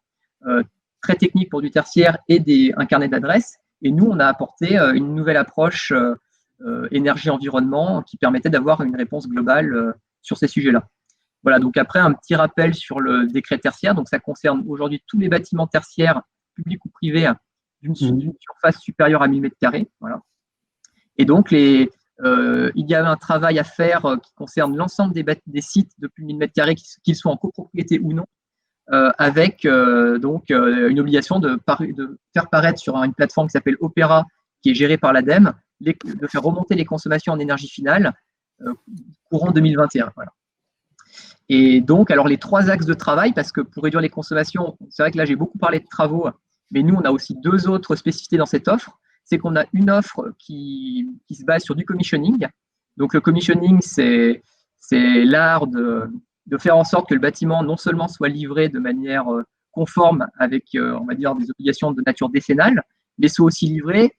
très technique pour du tertiaire et un carnet d'adresses. Et nous, on a apporté une nouvelle approche énergie-environnement qui permettait d'avoir une réponse globale sur ces sujets-là. Voilà, donc après, un petit rappel sur le décret tertiaire. Donc, ça concerne aujourd'hui tous les bâtiments tertiaires, publics ou privés, d'une surface supérieure à 1000 m². Voilà. Et donc, il y a un travail à faire qui concerne l'ensemble des sites de plus de 1000 m², qu'ils soient en copropriété ou non, avec une obligation de faire paraître sur une plateforme qui s'appelle Opera, qui est gérée par l'ADEME, de faire remonter les consommations en énergie finale courant 2021. Voilà. Et donc, alors les 3 axes de travail, parce que pour réduire les consommations, c'est vrai que là j'ai beaucoup parlé de travaux, mais nous on a aussi 2 autres spécificités dans cette offre. C'est qu'on a une offre qui se base sur du commissioning. Donc le commissioning, c'est l'art de faire en sorte que le bâtiment non seulement soit livré de manière conforme avec, on va dire, des obligations de nature décennale, mais soit aussi livré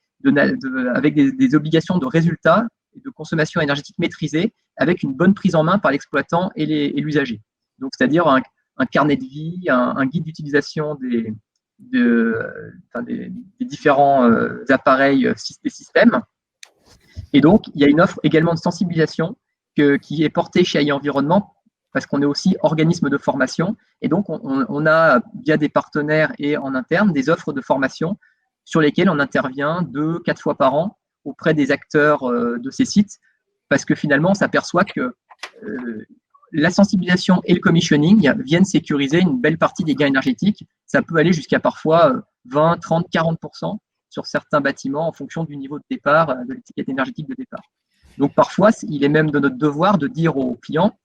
avec des obligations de résultats et de consommation énergétique maîtrisée, avec une bonne prise en main par l'exploitant et l'usager. Donc, c'est-à-dire un carnet de vie, un guide d'utilisation des différents appareils, des systèmes. Et donc, il y a une offre également de sensibilisation qui est portée chez AI Environnement, parce qu'on est aussi organisme de formation. Et donc, on a, via des partenaires et en interne, des offres de formation sur lesquelles on intervient 2-4 fois par an auprès des acteurs de ces sites, parce que finalement, on s'aperçoit que la sensibilisation et le commissioning viennent sécuriser une belle partie des gains énergétiques. Ça peut aller jusqu'à parfois 20, 30, 40% sur certains bâtiments en fonction du niveau de départ, de l'étiquette énergétique de départ. Donc parfois, il est même de notre devoir de dire aux clients,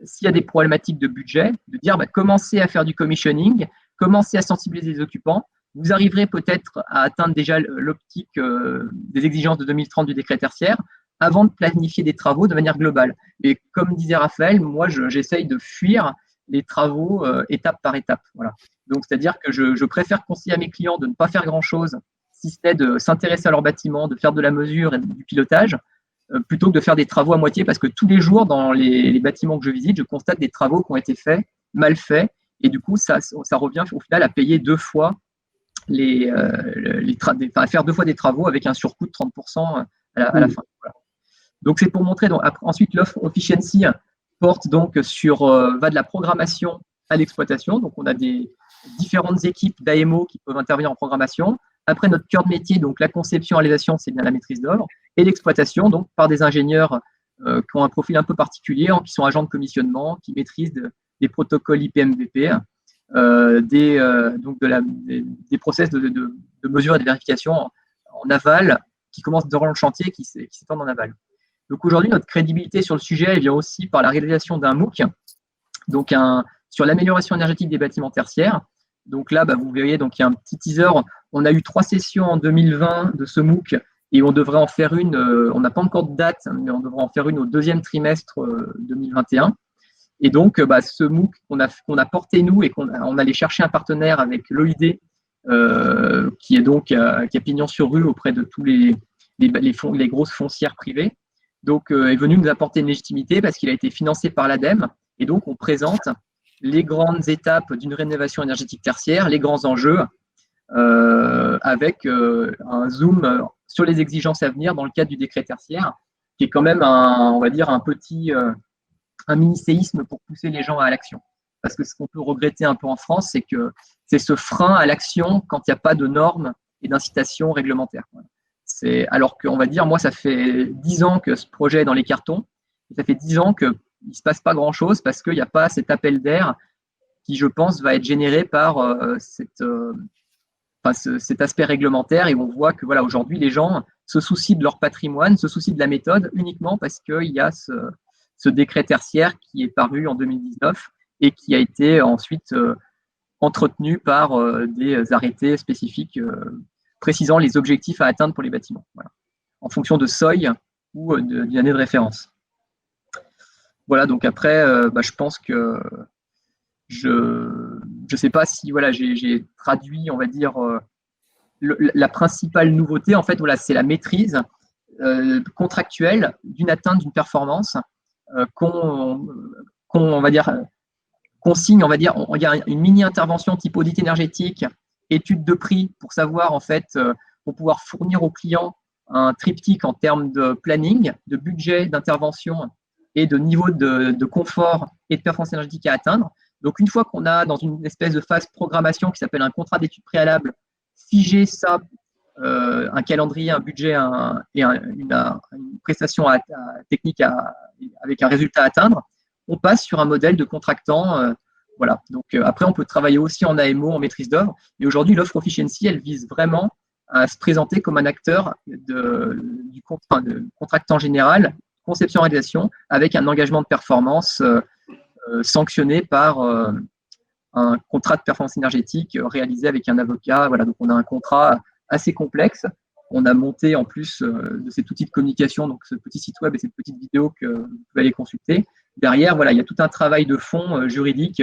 s'il y a des problématiques de budget, de dire commencez à faire du commissioning, commencez à sensibiliser les occupants. Vous arriverez peut-être à atteindre déjà l'optique des exigences de 2030 du décret tertiaire avant de planifier des travaux de manière globale. Et comme disait Raphaël, moi, j'essaye de fuir les travaux étape par étape. Voilà. Donc, c'est-à-dire que je préfère conseiller à mes clients de ne pas faire grand-chose, si ce n'est de s'intéresser à leur bâtiment, de faire de la mesure et du pilotage, plutôt que de faire des travaux à moitié, parce que tous les jours, dans les bâtiments que je visite, je constate des travaux qui ont été faits, mal faits, et du coup, ça revient au final à payer 2 fois à faire 2 fois des travaux avec un surcoût de 30% à la fin. Voilà. Donc, c'est pour montrer. Donc, ensuite, l'offre Efficiency porte donc va de la programmation à l'exploitation. Donc, on a des différentes équipes d'AMO qui peuvent intervenir en programmation. Après, notre cœur de métier, donc la conception, réalisation, c'est bien la maîtrise d'œuvre. Et l'exploitation, donc par des ingénieurs qui ont un profil un peu particulier, qui sont agents de commissionnement, qui maîtrisent des protocoles IPMVP, des process de mesure et de vérification en aval qui commencent durant le chantier qui s'étendent en aval. Donc aujourd'hui, notre crédibilité sur le sujet, elle vient aussi par la réalisation d'un MOOC, donc sur l'amélioration énergétique des bâtiments tertiaires. Donc là, vous verriez, donc il y a un petit teaser. On a eu 3 sessions en 2020 de ce MOOC et on devrait en faire une, on n'a pas encore de date, mais on devrait en faire une au 2e trimestre 2021. Et donc, ce MOOC qu'on a porté nous et on allait chercher un partenaire avec l'OID, qui a pignon sur rue auprès de tous les grosses foncières privées. Donc, est venu nous apporter une légitimité parce qu'il a été financé par l'ADEME. Et donc, on présente les grandes étapes d'une rénovation énergétique tertiaire, les grands enjeux, avec un zoom sur les exigences à venir dans le cadre du décret tertiaire, qui est quand même un mini-séisme pour pousser les gens à l'action. Parce que ce qu'on peut regretter un peu en France, c'est que c'est ce frein à l'action quand il n'y a pas de normes et d'incitation réglementaire. Alors qu'on va dire, moi, ça fait 10 ans que ce projet est dans les cartons, et ça fait 10 ans qu'il ne se passe pas grand-chose parce qu'il n'y a pas cet appel d'air qui, je pense, va être généré par cet aspect réglementaire. Et on voit que voilà, aujourd'hui, les gens se soucient de leur patrimoine, se soucient de la méthode uniquement parce qu'il y a ce décret tertiaire qui est paru en 2019 et qui a été ensuite entretenu par des arrêtés spécifiques précisant les objectifs à atteindre pour les bâtiments, voilà, en fonction de seuil ou d'une année de référence. Voilà, donc après, je pense que je sais pas si voilà, j'ai traduit, on va dire, la principale nouveauté, en fait, voilà, c'est la maîtrise contractuelle d'une atteinte d'une performance on va dire, qu'on signe, on va dire, il y a une mini-intervention type audit énergétique, étude de prix pour savoir, en fait, pour pouvoir fournir aux clients un triptyque en termes de planning, de budget, d'intervention et de niveau de confort et de performance énergétique à atteindre. Donc, une fois qu'on a dans une espèce de phase programmation qui s'appelle un contrat d'étude préalable, figé ça, un calendrier, un budget une prestation technique avec un résultat à atteindre, on passe sur un modèle de contractant. Voilà. Donc, après, on peut travailler aussi en AMO, en maîtrise d'œuvre. Et aujourd'hui, l'offre Officiency, elle vise vraiment à se présenter comme un acteur du contractant général, conception-réalisation, avec un engagement de performance sanctionné par un contrat de performance énergétique réalisé avec un avocat. Voilà, donc on a un contrat assez complexe. On a monté en plus de cet outil de communication, donc ce petit site web et cette petite vidéo que vous pouvez aller consulter. Derrière, voilà, il y a tout un travail de fond juridique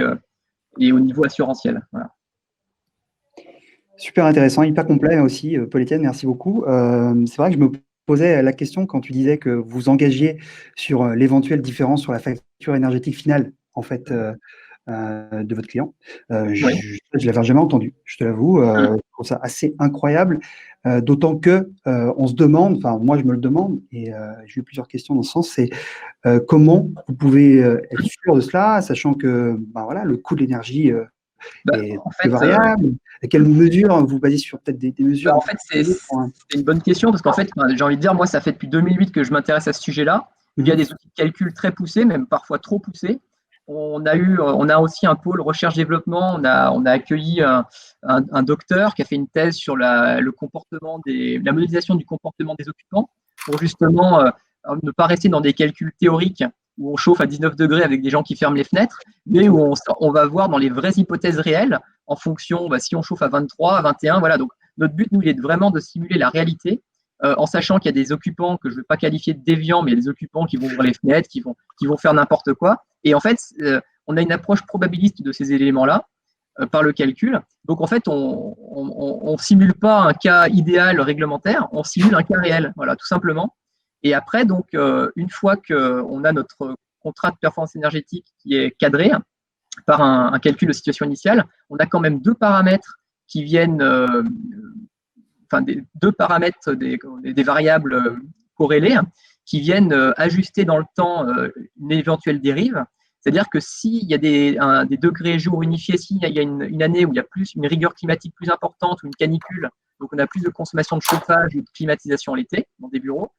et au niveau assurantiel. Voilà. Super intéressant, hyper complet aussi, Paul-Étienne, merci beaucoup. C'est vrai que je me posais la question quand tu disais que vous engagiez sur l'éventuelle différence sur la facture énergétique finale, en fait, de votre client. Oui. Je l'avais jamais entendu, je te l'avoue. Je trouve ça assez incroyable, d'autant que on se demande, enfin moi je me le demande, et j'ai eu plusieurs questions dans ce sens, c'est comment vous pouvez être sûr de cela, sachant que voilà, le coût de l'énergie est en fait, variable. À quelle mesure vous basez sur peut-être des mesures en fait, c'est une bonne question parce qu'en fait, j'ai envie de dire, moi, ça fait depuis 2008 que je m'intéresse à ce sujet-là. Il y a des outils de calcul très poussés, même parfois trop poussés. On a aussi un pôle recherche-développement. On a accueilli un docteur qui a fait une thèse sur la modélisation du comportement des occupants pour justement ne pas rester dans des calculs théoriques où on chauffe à 19 degrés avec des gens qui ferment les fenêtres, mais où on va voir dans les vraies hypothèses réelles en fonction, si on chauffe à 23, à 21, voilà. Donc, notre but, nous, il est vraiment de simuler la réalité en sachant qu'il y a des occupants que je ne vais pas qualifier de déviants, mais il y a des occupants qui vont ouvrir les fenêtres, qui vont faire n'importe quoi. Et en fait, on a une approche probabiliste de ces éléments-là par le calcul. Donc, en fait, on ne simule pas un cas idéal réglementaire, on simule un cas réel, voilà, tout simplement. Et après, donc, une fois qu'on a notre contrat de performance énergétique qui est cadré par un calcul de situation initiale, on a quand même deux paramètres qui viennent, deux paramètres des variables corrélées qui viennent ajuster dans le temps une éventuelle dérive. C'est-à-dire que s'il y a des degrés jours unifiés, s'il y a une année où il y a une rigueur climatique plus importante ou une canicule, donc on a plus de consommation de chauffage ou de climatisation l'été dans des bureaux,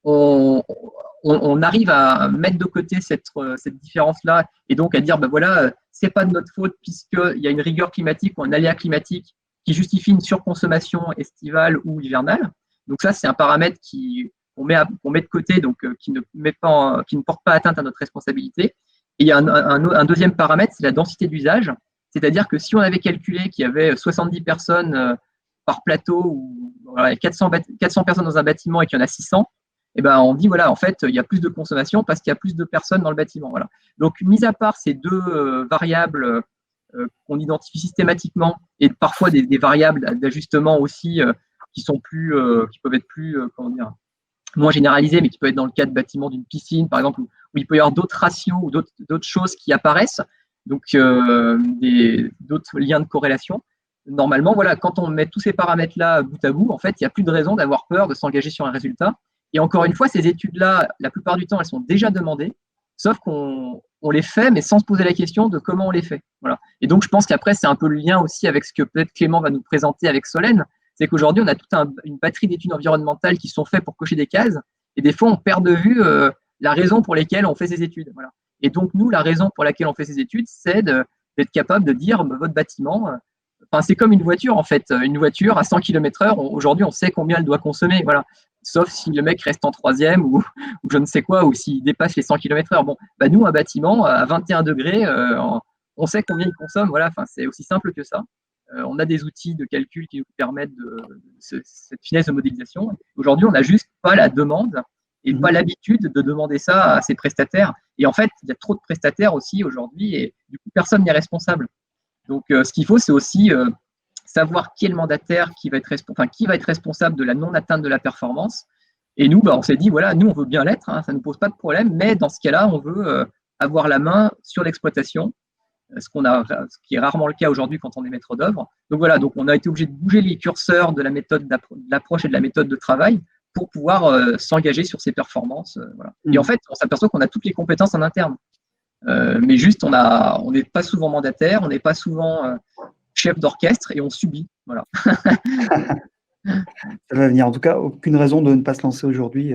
on arrive à mettre de côté cette différence-là et donc à dire, voilà, c'est pas de notre faute puisqu'il y a une rigueur climatique ou un aléa climatique qui justifie une surconsommation estivale ou hivernale. Donc ça, c'est un paramètre qu'on met de côté, donc qui ne porte pas atteinte à notre responsabilité. Et il y a un deuxième paramètre, c'est la densité d'usage. C'est-à-dire que si on avait calculé qu'il y avait 70 personnes par plateau ou 400 personnes dans un bâtiment et qu'il y en a 600, et on dit, voilà, en fait, il y a plus de consommation parce qu'il y a plus de personnes dans le bâtiment. Voilà. Donc, mis à part ces deux variables qu'on identifie systématiquement et parfois des variables d'ajustement aussi qui peuvent être plus, moins généralisées, mais qui peuvent être dans le cas de bâtiments d'une piscine, par exemple, où il peut y avoir d'autres ratios ou d'autres choses qui apparaissent, donc d'autres liens de corrélation. Normalement, voilà, quand on met tous ces paramètres-là bout à bout, en fait, il n'y a plus de raison d'avoir peur de s'engager sur un résultat. Et encore une fois, ces études-là, la plupart du temps, elles sont déjà demandées, sauf qu'on les fait, mais sans se poser la question de comment on les fait. Voilà. Et donc, je pense qu'après, c'est un peu le lien aussi avec ce que peut-être Clément va nous présenter avec Solène, c'est qu'aujourd'hui, on a toute une batterie d'études environnementales qui sont faites pour cocher des cases, et des fois, on perd de vue la raison pour laquelle on fait ces études. Voilà. Et donc, nous, la raison pour laquelle on fait ces études, c'est d'être capable de dire, votre bâtiment, c'est comme une voiture, en fait. Une voiture à 100 km/h, aujourd'hui, on sait combien elle doit consommer. Voilà. Sauf si le mec reste en troisième ou je ne sais quoi, ou s'il dépasse les 100 km/h. Bon, nous, un bâtiment à 21 degrés, on sait combien ils consomment. Voilà, enfin, c'est aussi simple que ça. On a des outils de calcul qui nous permettent cette finesse de modélisation. Aujourd'hui, on n'a juste pas la demande et pas l'habitude de demander ça à ses prestataires. Et en fait, il y a trop de prestataires aussi aujourd'hui et du coup, personne n'est responsable. Donc, ce qu'il faut, c'est aussi savoir qui est le mandataire, qui va être responsable de la non-atteinte de la performance. Et nous, on s'est dit, voilà, nous, on veut bien l'être, hein, ça ne nous pose pas de problème, mais dans ce cas-là, on veut avoir la main sur l'exploitation, ce qui est rarement le cas aujourd'hui quand on est maître d'œuvre. Donc voilà, donc on a été obligé de bouger les curseurs de la méthode d'approche et de la méthode de travail pour pouvoir s'engager sur ces performances. Voilà. Et en fait, on s'aperçoit qu'on a toutes les compétences en interne. Mais juste, on n'est pas souvent mandataire, on n'est pas souvent chef d'orchestre et on subit. Voilà. Ça va venir. En tout cas, aucune raison de ne pas se lancer aujourd'hui.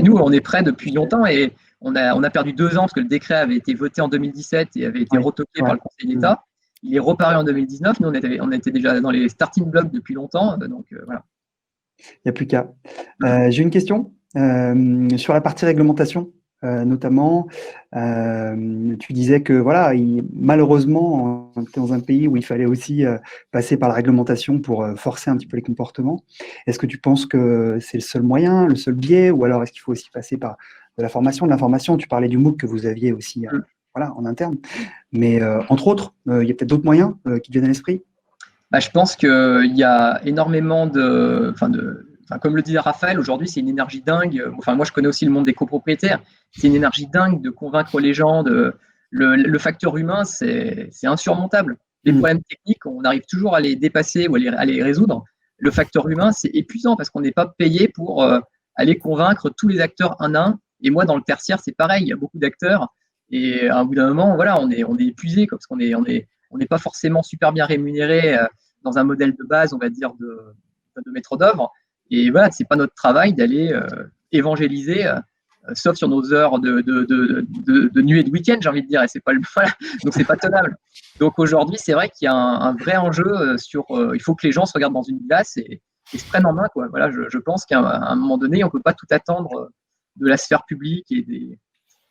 Nous, on est prêts depuis longtemps et on a perdu 2 ans parce que le décret avait été voté en 2017 et avait été retoqué par le Conseil d'État. Il est reparu en 2019. Nous, on était déjà dans les starting blocks depuis longtemps. Donc, voilà. Il n'y a plus qu'à. J'ai une question sur la partie réglementation. Notamment, tu disais que voilà, malheureusement, on était dans un pays où il fallait aussi passer par la réglementation pour forcer un petit peu les comportements. Est-ce que tu penses que c'est le seul moyen, le seul biais, ou alors est-ce qu'il faut aussi passer par de la formation, Tu parlais du MOOC que vous aviez aussi en interne. Mais entre autres, il y a peut-être d'autres moyens qui te viennent à l'esprit. Je pense qu'il y a énormément comme le disait Raphaël, aujourd'hui, c'est une énergie dingue. Enfin, moi, je connais aussi le monde des copropriétaires. C'est une énergie dingue de convaincre les gens. Le facteur humain, c'est insurmontable. Les problèmes techniques, on arrive toujours à les dépasser ou à les résoudre. Le facteur humain, c'est épuisant parce qu'on n'est pas payé pour aller convaincre tous les acteurs un à un. Et moi, dans le tertiaire, c'est pareil. Il y a beaucoup d'acteurs. Et à un bout d'un moment, voilà, on est épuisé parce qu'on n'est pas forcément super bien rémunéré dans un modèle de base, on va dire, de maître d'œuvre. Et voilà, c'est pas notre travail d'aller évangéliser, sauf sur nos heures de nuit et de week-end, j'ai envie de dire. Et c'est pas donc c'est pas tenable. Donc aujourd'hui, c'est vrai qu'il y a un vrai enjeu sur. Il faut que les gens se regardent dans une glace et se prennent en main, quoi. Voilà, je pense qu'à un moment donné, on peut pas tout attendre de la sphère publique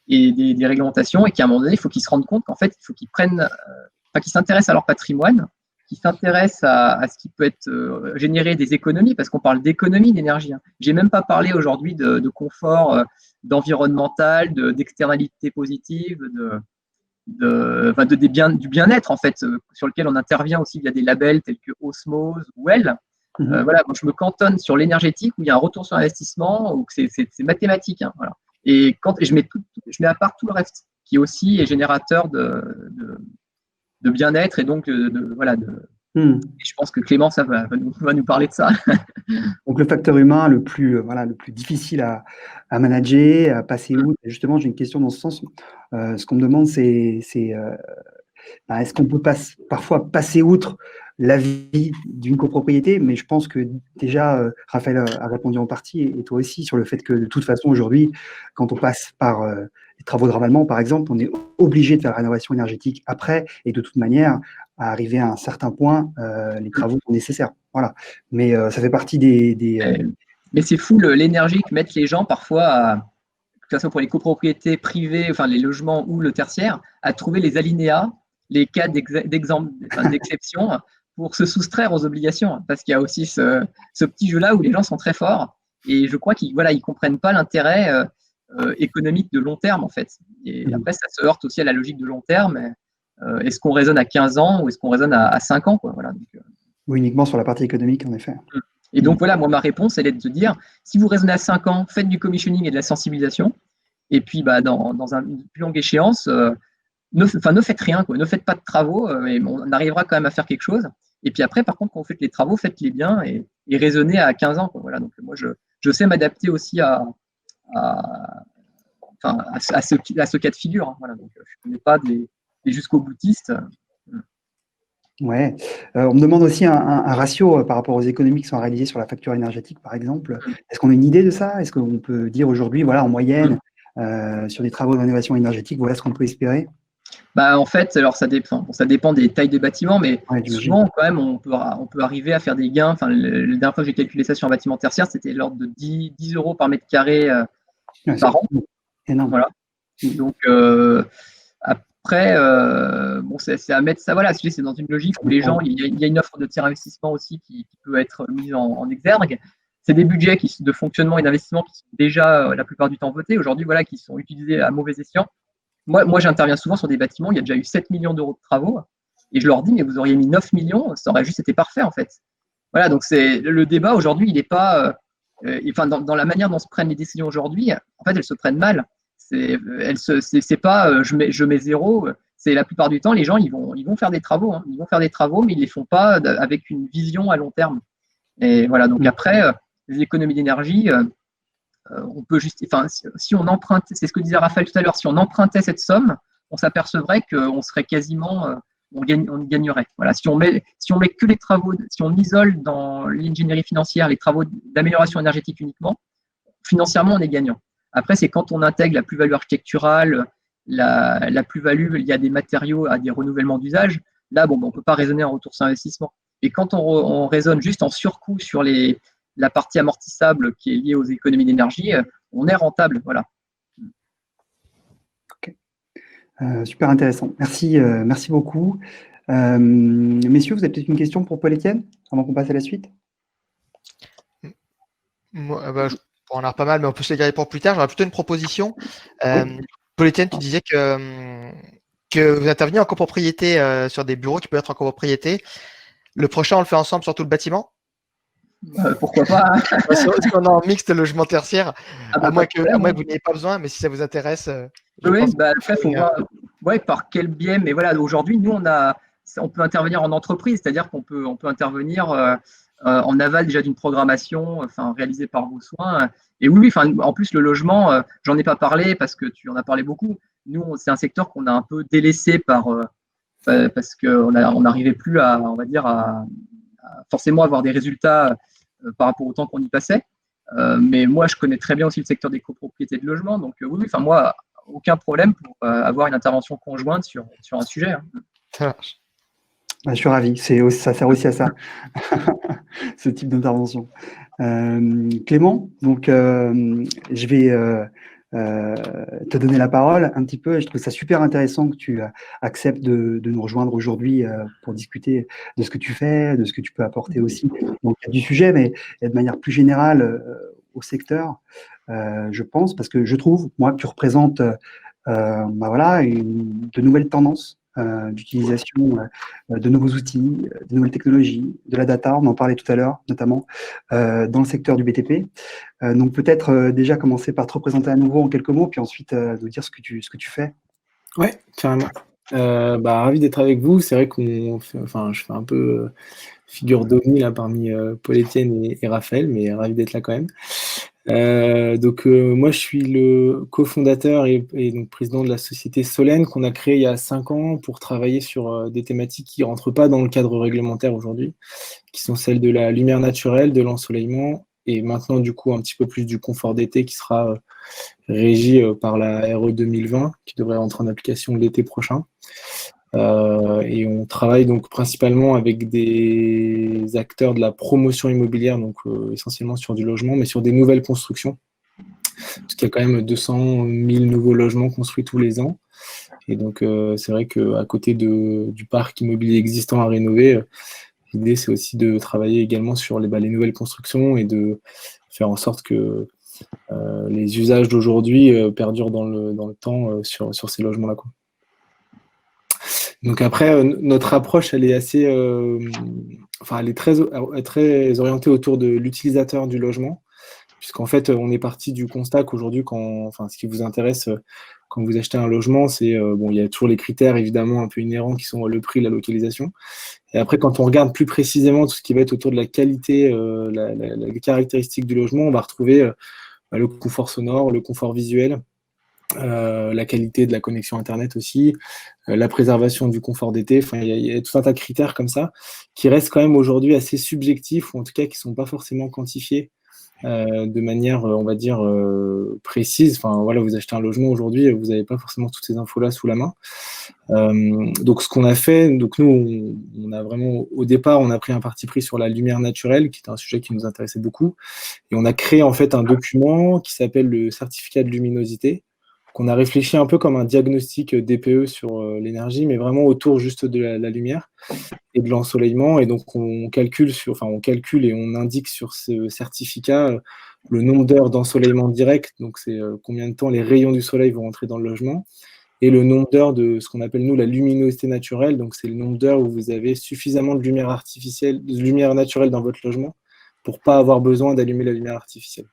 et des réglementations, et qu'à un moment donné, il faut qu'ils se rendent compte qu'en fait, il faut qu'ils s'intéressent à leur patrimoine, qui s'intéresse à ce qui peut être générer des économies, parce qu'on parle d'économie d'énergie. J'ai même pas parlé aujourd'hui de confort, d'environnemental, d'externalité positive, du bien-être en fait, sur lequel on intervient aussi via des labels tels que Osmose ou Elle. Voilà, moi, je me cantonne sur l'énergétique où il y a un retour sur investissement, où c'est mathématique. Voilà. Et je mets à part tout le reste, qui aussi est générateur de bien-être et donc voilà. Et je pense que Clément, ça va nous parler de ça. Donc le facteur humain le plus difficile à manager, à passer outre. Justement, j'ai une question dans ce sens. Ce qu'on me demande, c'est est-ce qu'on peut parfois passer outre la vie d'une copropriété, mais je pense que déjà, Raphaël a répondu en partie, et toi aussi, sur le fait que de toute façon, aujourd'hui, quand on passe par les travaux de ravalement, par exemple, on est obligé de faire la rénovation énergétique après, et de toute manière, à arriver à un certain point, les travaux sont nécessaires. Voilà. Mais ça fait partie Mais c'est fou l'énergie que mettent les gens parfois, que ce soit pour les copropriétés privées, enfin les logements ou le tertiaire, à trouver les alinéas, les cas d'exception pour se soustraire aux obligations, parce qu'il y a aussi ce petit jeu-là où les gens sont très forts, et je crois qu'ils comprennent pas l'intérêt économique de long terme, en fait. Et après, ça se heurte aussi à la logique de long terme. Est-ce qu'on raisonne à 15 ans ou est-ce qu'on raisonne à 5 ans, quoi, voilà. Donc, oui, uniquement sur la partie économique, en effet. Et donc, voilà, moi, ma réponse, elle est de te dire, si vous raisonnez à 5 ans, faites du commissioning et de la sensibilisation, et puis dans une plus longue échéance, ne faites rien, quoi. Ne faites pas de travaux, et on arrivera quand même à faire quelque chose. Et puis après, par contre, quand vous faites les travaux, faites-les bien et raisonnez à 15 ans, quoi. Voilà. Donc moi, je sais m'adapter aussi à ce cas de figure. Hein. Voilà. Donc, je ne connais pas des jusqu'au boutistes. Ouais. On me demande aussi un ratio par rapport aux économies qui sont réalisées sur la facture énergétique, par exemple. Est-ce qu'on a une idée de ça? Est-ce qu'on peut dire aujourd'hui, voilà, en moyenne, sur des travaux de rénovation énergétique, voilà ce qu'on peut espérer? En fait, alors ça dépend des tailles des bâtiments, mais souvent, quand même, on peut arriver à faire des gains. Enfin, la dernière fois que j'ai calculé ça sur un bâtiment tertiaire, c'était l'ordre de 10 € par mètre carré par an. Énorme. Voilà. Donc, Après, bon, c'est à mettre ça, voilà, c'est dans une logique où les gens, il y a une offre de tiers investissement aussi qui peut être mise en exergue. C'est des budgets de fonctionnement et d'investissement qui sont déjà la plupart du temps votés aujourd'hui, voilà, qui sont utilisés à mauvais escient. Moi j'interviens souvent sur des bâtiments, il y a déjà eu 7 millions d'euros de travaux, et je leur dis, mais vous auriez mis 9 millions, ça aurait juste été parfait en fait. Voilà, donc le débat aujourd'hui, il n'est pas, enfin, dans la manière dont se prennent les décisions aujourd'hui, en fait, elles se prennent mal. C'est pas je mets zéro. C'est la plupart du temps, les gens, ils vont faire des travaux. Hein. Ils vont faire des travaux, mais ils ne les font pas avec une vision à long terme. Et voilà, donc après, les économies d'énergie, on peut juste, enfin, si on emprunte, c'est ce que disait Raphaël tout à l'heure, si on empruntait cette somme, on s'apercevrait qu'on serait quasiment, on gagnerait. Voilà, si on met que les travaux, si on isole dans l'ingénierie financière les travaux d'amélioration énergétique uniquement, financièrement, on est gagnant. Après, c'est quand on intègre la plus-value architecturale, la plus-value, il y a des matériaux à des renouvellements d'usage. Là, bon, on ne peut pas raisonner en retour sur investissement. Et quand on raisonne juste en surcoût sur la partie amortissable qui est liée aux économies d'énergie, on est rentable. Voilà. Okay. Super intéressant. Merci, merci beaucoup. Messieurs, vous avez peut-être une question pour Paul-Étienne avant qu'on passe à la suite? Moi, je pourrais en avoir pas mal, mais on peut se les garder pour plus tard. J'aurais plutôt une proposition. Paul-Étienne, tu disais que vous interveniez en copropriété sur des bureaux qui peuvent être en copropriété. Le prochain, on le fait ensemble sur tout le bâtiment? Pourquoi pas? Parce qu'on est en mixte logement tertiaire, à moins que vous n'ayez pas besoin, mais si ça vous intéresse. Oui, après, il faut voir par quel biais. Mais voilà, aujourd'hui, nous, on peut intervenir en entreprise, c'est-à-dire qu'on peut intervenir en aval déjà d'une programmation réalisée par vos soins. Et oui, en plus, le logement, j'en ai pas parlé parce que tu en as parlé beaucoup. Nous, c'est un secteur qu'on a un peu délaissé parce qu'on n'arrivait plus on va dire, à forcément avoir des résultats par rapport au temps qu'on y passait. Mais moi, je connais très bien aussi le secteur des copropriétés de logement. Donc, oui, moi, aucun problème pour avoir une intervention conjointe sur un sujet. Hein. Ça marche. Je suis ravi, ça sert aussi à ça, ce type d'intervention. Clément, donc je vais te donner la parole un petit peu. Je trouve ça super intéressant que tu acceptes de nous rejoindre aujourd'hui pour discuter de ce que tu fais, de ce que tu peux apporter aussi dans le cadre du sujet, mais de manière plus générale au secteur, je pense, parce que je trouve, moi, que tu représentes voilà, de nouvelles tendances d'utilisation de nouveaux outils, de nouvelles technologies, de la data, on en parlait tout à l'heure, notamment dans le secteur du BTP. Donc peut-être déjà commencer par te représenter à nouveau en quelques mots, puis ensuite nous dire ce que tu fais. Ouais, carrément. Ravi d'être avec vous. C'est vrai je fais un peu figure d'ovni là parmi Paul-Étienne et Raphaël, mais ravi d'être là quand même. Moi, je suis le cofondateur et donc président de la société Solène qu'on a créée il y a 5 ans pour travailler sur des thématiques qui ne rentrent pas dans le cadre réglementaire aujourd'hui, qui sont celles de la lumière naturelle, de l'ensoleillement et maintenant du coup un petit peu plus du confort d'été qui sera régi par la RE 2020 qui devrait rentrer en application l'été prochain. Et on travaille donc principalement avec des acteurs de la promotion immobilière, donc essentiellement sur du logement, mais sur des nouvelles constructions, parce qu'il y a quand même 200 000 nouveaux logements construits tous les ans. Et donc c'est vrai qu'à côté du parc immobilier existant à rénover, l'idée c'est aussi de travailler également sur les nouvelles constructions et de faire en sorte que les usages d'aujourd'hui perdurent dans le temps sur ces logements-là, quoi. Donc après, notre approche, elle est assez, elle est très orientée autour de l'utilisateur du logement, puisqu'en fait, on est parti du constat qu'aujourd'hui, ce qui vous intéresse quand vous achetez un logement, c'est il y a toujours les critères évidemment un peu inhérents qui sont le prix, la localisation. Et après, quand on regarde plus précisément tout ce qui va être autour de la qualité, les caractéristiques du logement, on va retrouver le confort sonore, le confort visuel. La qualité de la connexion Internet aussi, la préservation du confort d'été, il y a tout un tas de critères comme ça qui restent quand même aujourd'hui assez subjectifs, ou en tout cas qui ne sont pas forcément quantifiés de manière, on va dire, précise. Vous achetez un logement aujourd'hui, vous n'avez pas forcément toutes ces infos-là sous la main. Donc ce qu'on a fait, nous, on a vraiment, au départ, on a pris un parti pris sur la lumière naturelle, qui était un sujet qui nous intéressait beaucoup, et on a créé en fait un document qui s'appelle le certificat de luminosité, qu'on a réfléchi un peu comme un diagnostic DPE sur l'énergie, mais vraiment autour juste de la lumière et de l'ensoleillement. Et donc, on calcule et on indique sur ce certificat le nombre d'heures d'ensoleillement direct, donc c'est combien de temps les rayons du soleil vont entrer dans le logement, et le nombre d'heures de ce qu'on appelle, nous, la luminosité naturelle, donc c'est le nombre d'heures où vous avez suffisamment de lumière artificielle, de lumière naturelle dans votre logement pour ne pas avoir besoin d'allumer la lumière artificielle.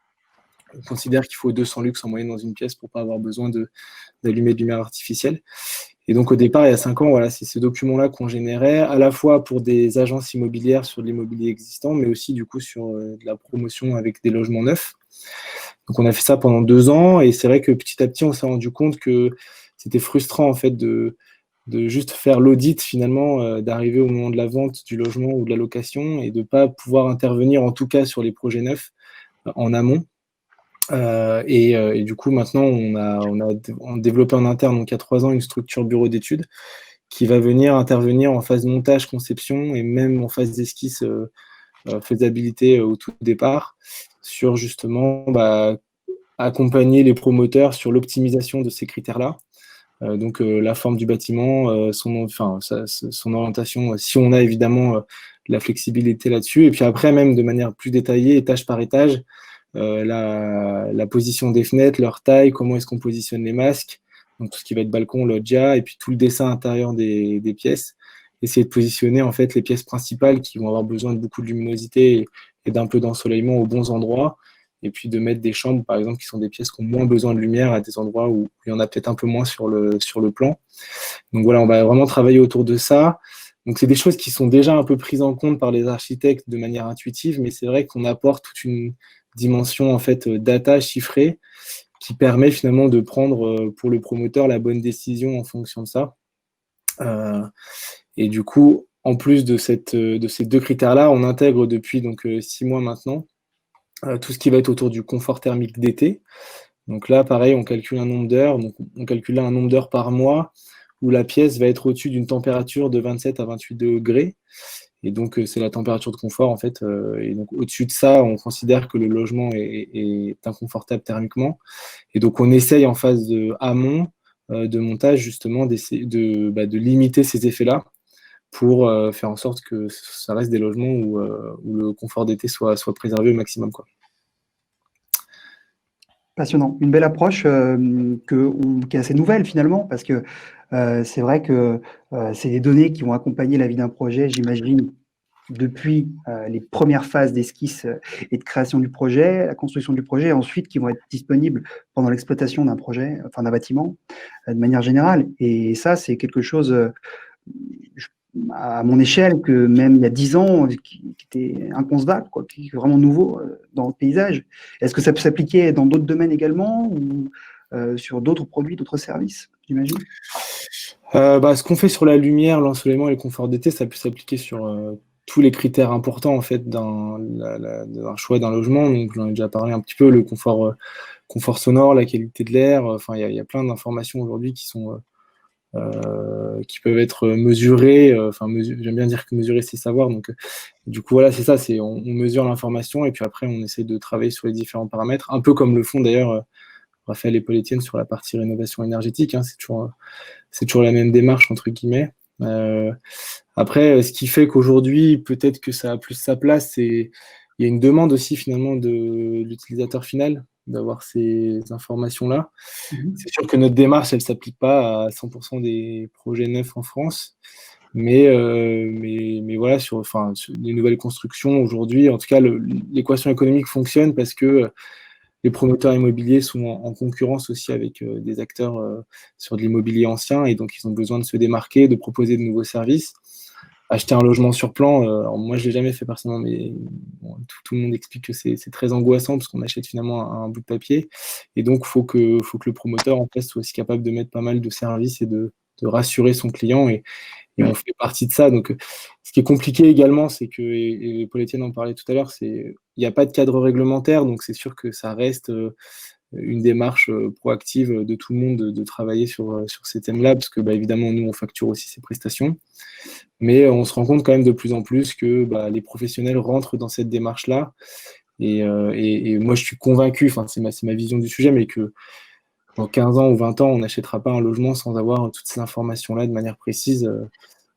On considère qu'il faut 200 lux en moyenne dans une pièce pour ne pas avoir besoin d'allumer de lumière artificielle. Et donc, au départ, il y a 5 ans, voilà, c'est ces documents-là qu'on générait, à la fois pour des agences immobilières sur de l'immobilier existant, mais aussi, du coup, sur de la promotion avec des logements neufs. Donc, on a fait ça pendant 2 ans, et c'est vrai que petit à petit, on s'est rendu compte que c'était frustrant, en fait, de juste faire l'audit, finalement, d'arriver au moment de la vente du logement ou de la location, et de ne pas pouvoir intervenir, en tout cas, sur les projets neufs, en amont. Et du coup, maintenant, on a développé en interne, donc il y a 3 ans, une structure bureau d'études qui va venir intervenir en phase montage, conception et même en phase d'esquisse, faisabilité au tout départ, sur justement accompagner les promoteurs sur l'optimisation de ces critères-là. Donc la forme du bâtiment, son orientation, si on a évidemment de la flexibilité là-dessus. Et puis après, même de manière plus détaillée, étage par étage, la position des fenêtres, leur taille, comment est-ce qu'on positionne les masques, donc tout ce qui va être balcon, loggia, et puis tout le dessin intérieur des pièces. Essayer de positionner en fait les pièces principales qui vont avoir besoin de beaucoup de luminosité et d'un peu d'ensoleillement aux bons endroits, et puis de mettre des chambres, par exemple, qui sont des pièces qui ont moins besoin de lumière à des endroits où il y en a peut-être un peu moins sur le plan. Donc voilà, on va vraiment travailler autour de ça. Donc c'est des choses qui sont déjà un peu prises en compte par les architectes de manière intuitive, mais c'est vrai qu'on apporte toute une dimension en fait data chiffrée qui permet finalement de prendre pour le promoteur la bonne décision en fonction de ça. Et du coup, en plus de ces 2 critères-là, on intègre depuis donc 6 mois maintenant tout ce qui va être autour du confort thermique d'été. Donc là, pareil, on calcule un nombre d'heures. Donc on calcule là un nombre d'heures par mois où la pièce va être au-dessus d'une température de 27 à 28 degrés. Et donc, c'est la température de confort, en fait. Et donc, au-dessus de ça, on considère que le logement est inconfortable thermiquement. Et donc, on essaye en phase de amont de montage, justement, de limiter ces effets-là pour faire en sorte que ça reste des logements où le confort d'été soit préservé au maximum, quoi. Passionnant. Une belle approche qui est assez nouvelle finalement, parce que c'est vrai que c'est des données qui vont accompagner la vie d'un projet, j'imagine, depuis les premières phases d'esquisse et de création du projet, la construction du projet, et ensuite qui vont être disponibles pendant l'exploitation d'un projet, enfin d'un bâtiment, de manière générale. Et ça, c'est quelque chose, à mon échelle, que même il y a 10 ans, qui était inconcevable, quoi, qui est vraiment nouveau dans le paysage. Est-ce que ça peut s'appliquer dans d'autres domaines également, ou sur d'autres produits, d'autres services, j'imagine? Ce qu'on fait sur la lumière, l'ensoleillement et le confort d'été, ça peut s'appliquer sur tous les critères importants en fait d'un choix d'un logement. Donc j'en ai déjà parlé un petit peu, le confort sonore, la qualité de l'air. Enfin, il y a plein d'informations aujourd'hui qui peuvent être mesurées. J'aime bien dire que mesurer, c'est savoir. Donc du coup, voilà, c'est ça. On mesure l'information et puis après, on essaie de travailler sur les différents paramètres, un peu comme le font d'ailleurs Raphaël et Paul Etienne sur la partie rénovation énergétique. Hein, c'est toujours la même démarche, entre guillemets. Après, ce qui fait qu'aujourd'hui, peut-être que ça a plus sa place, il y a une demande aussi finalement de l'utilisateur final d'avoir ces informations-là. C'est sûr que notre démarche, elle ne s'applique pas à 100% des projets neufs en France. Mais voilà, sur les nouvelles constructions aujourd'hui, en tout cas, l'équation économique fonctionne parce que les promoteurs immobiliers sont en concurrence aussi avec des acteurs sur de l'immobilier ancien et donc ils ont besoin de se démarquer, de proposer de nouveaux services. Acheter un logement sur plan, moi je ne l'ai jamais fait personnellement, mais bon, tout le monde explique que c'est très angoissant parce qu'on achète finalement un bout de papier et donc il faut que le promoteur en fait soit aussi capable de mettre pas mal de services et de rassurer son client et on fait partie de ça. Donc, ce qui est compliqué également, c'est que, et Paul Etienne en parlait tout à l'heure, il n'y a pas de cadre réglementaire, donc c'est sûr que ça reste une démarche proactive de tout le monde de travailler sur ces thèmes-là, parce que évidemment, nous, on facture aussi ces prestations. Mais on se rend compte quand même de plus en plus que les professionnels rentrent dans cette démarche-là. Et moi, je suis convaincu, c'est ma vision du sujet, mais que dans 15 ans ou 20 ans, on n'achètera pas un logement sans avoir toutes ces informations-là de manière précise.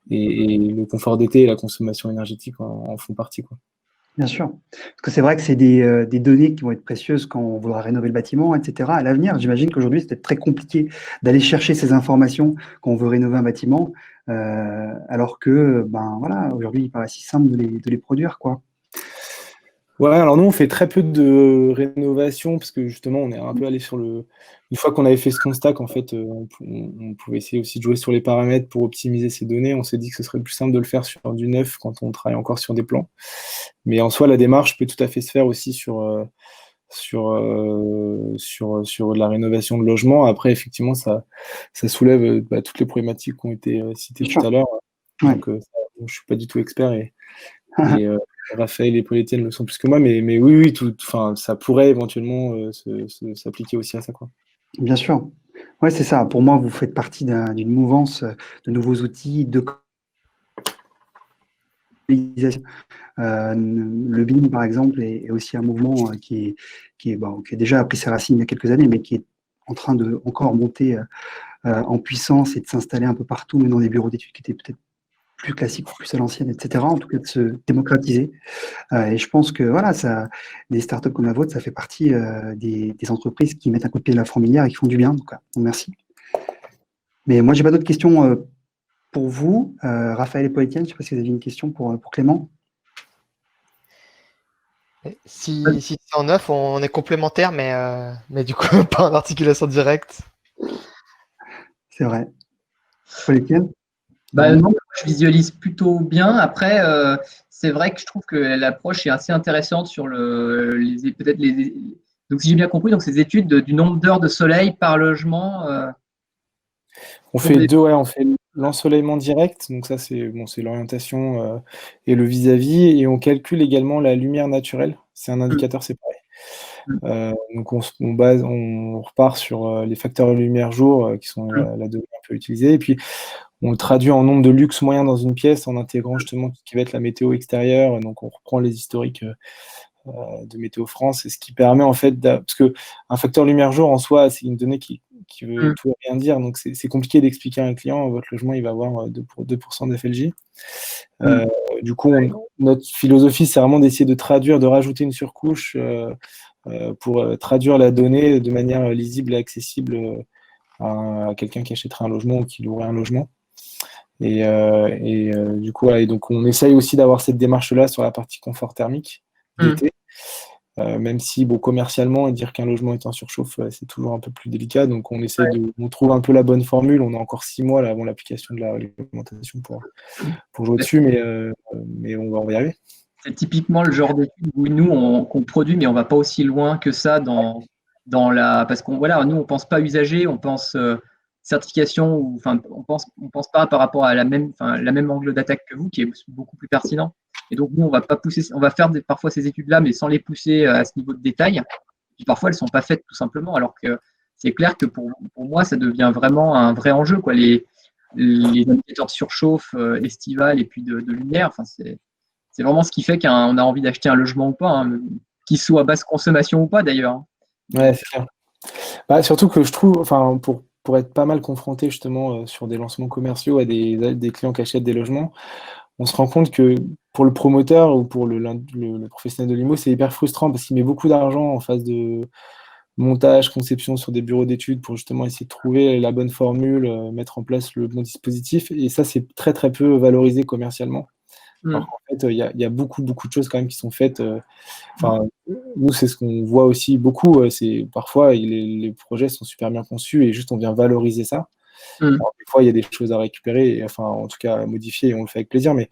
Et le confort d'été et la consommation énergétique en font partie, quoi. Bien sûr. Parce que c'est vrai que c'est des données qui vont être précieuses quand on voudra rénover le bâtiment, etc. À l'avenir, j'imagine qu'aujourd'hui, c'est peut-être très compliqué d'aller chercher ces informations quand on veut rénover un bâtiment, alors que, ben voilà, aujourd'hui, il paraît si simple de les produire, quoi. Ouais, alors nous, on fait très peu de rénovation parce que justement, on est un peu allé sur le. Une fois qu'on avait fait ce constat qu'en fait, on pouvait essayer aussi de jouer sur les paramètres pour optimiser ces données, on s'est dit que ce serait plus simple de le faire sur du neuf quand on travaille encore sur des plans. Mais en soi, la démarche peut tout à fait se faire aussi sur de la rénovation de logement. Après, effectivement, ça soulève toutes les problématiques qui ont été citées Bien tout sûr. à l'heure. Ouais. Donc, je ne suis pas du tout expert et Raphaël et Paul Étienne le sont plus que moi, mais oui, ça pourrait éventuellement s'appliquer aussi à ça, quoi. Bien sûr. Ouais, c'est ça. Pour moi, vous faites partie d'une mouvance de nouveaux outils, de commercialisation. Le BIM, par exemple, est aussi un mouvement qui a déjà pris ses racines il y a quelques années, mais qui est en train de encore monter en puissance et de s'installer un peu partout, même dans des bureaux d'études qui étaient peut-être plus classiques ou plus à l'ancienne, etc. En tout cas, de se démocratiser. Et je pense que voilà, des startups comme la vôtre, ça fait partie des entreprises qui mettent un coup de pied de la fourmilière et qui font du bien. Donc, merci. Mais moi, j'ai pas d'autres questions pour vous, Raphaël et Paul-Étienne. Je ne sais pas si vous avez une question pour Clément. Si c'est en neuf, on est complémentaires, mais du coup, pas en articulation directe. C'est vrai. Paul-Étienne? Non, je visualise plutôt bien. Après, c'est vrai que je trouve que l'approche est assez intéressante sur peut-être les. Donc, si j'ai bien compris, donc ces études du nombre d'heures de soleil par logement. On fait deux, ouais, on fait l'ensoleillement direct, donc ça c'est l'orientation et le vis-à-vis, et on calcule également la lumière naturelle, c'est un indicateur séparé. Donc on repart sur les facteurs de lumière jour qui sont la donnée un peu utilisée, et puis on le traduit en nombre de lux moyen dans une pièce en intégrant justement tout ce qui va être la météo extérieure, donc on reprend les historiques de Météo France, et ce qui permet en fait, parce que un facteur lumière jour en soi, c'est une donnée qui veut tout et rien dire, donc c'est compliqué d'expliquer à un client, votre logement il va avoir 2% d'FLJ. Du coup, notre philosophie, c'est vraiment d'essayer de traduire, de rajouter une surcouche pour traduire la donnée de manière lisible et accessible à quelqu'un qui achèterait un logement ou qui louerait un logement. Du coup, et donc on essaye aussi d'avoir cette démarche-là sur la partie confort thermique d'été. Même si, commercialement, dire qu'un logement est en surchauffe, c'est toujours un peu plus délicat. Donc, on trouve un peu la bonne formule. On a encore 6 mois là, avant l'application de la réglementation pour jouer dessus, mais on va y arriver. C'est typiquement le genre d'études où nous, qu'on produit, mais on ne va pas aussi loin que ça parce qu'on nous, on pense pas usager, on pense certification, on pense pas par rapport à la même angle d'attaque que vous, qui est beaucoup plus pertinent. Et donc, nous, on va pas pousser, on va faire parfois ces études-là, mais sans les pousser à ce niveau de détail. Puis parfois, elles ne sont pas faites tout simplement, alors que c'est clair que pour moi, ça devient vraiment un vrai enjeu, quoi. Les indicateurs de surchauffe estivale et puis de lumière, c'est vraiment ce qui fait qu'on a envie d'acheter un logement ou pas, qu'il soit basse consommation ou pas d'ailleurs. Ouais, c'est clair. Surtout que je trouve, pour être pas mal confronté justement sur des lancements commerciaux à des clients qui achètent des logements, on se rend compte que pour le promoteur ou pour le professionnel de l'IMO, c'est hyper frustrant parce qu'il met beaucoup d'argent en phase de montage, conception sur des bureaux d'études pour justement essayer de trouver la bonne formule, mettre en place le bon dispositif. Et ça, c'est très très peu valorisé commercialement. Alors qu'en fait, il y a beaucoup de choses quand même qui sont faites. Nous, c'est ce qu'on voit aussi beaucoup. C'est parfois les projets sont super bien conçus et juste on vient valoriser ça. Alors, des fois, il y a des choses à récupérer, et, en tout cas à modifier, et on le fait avec plaisir. Mais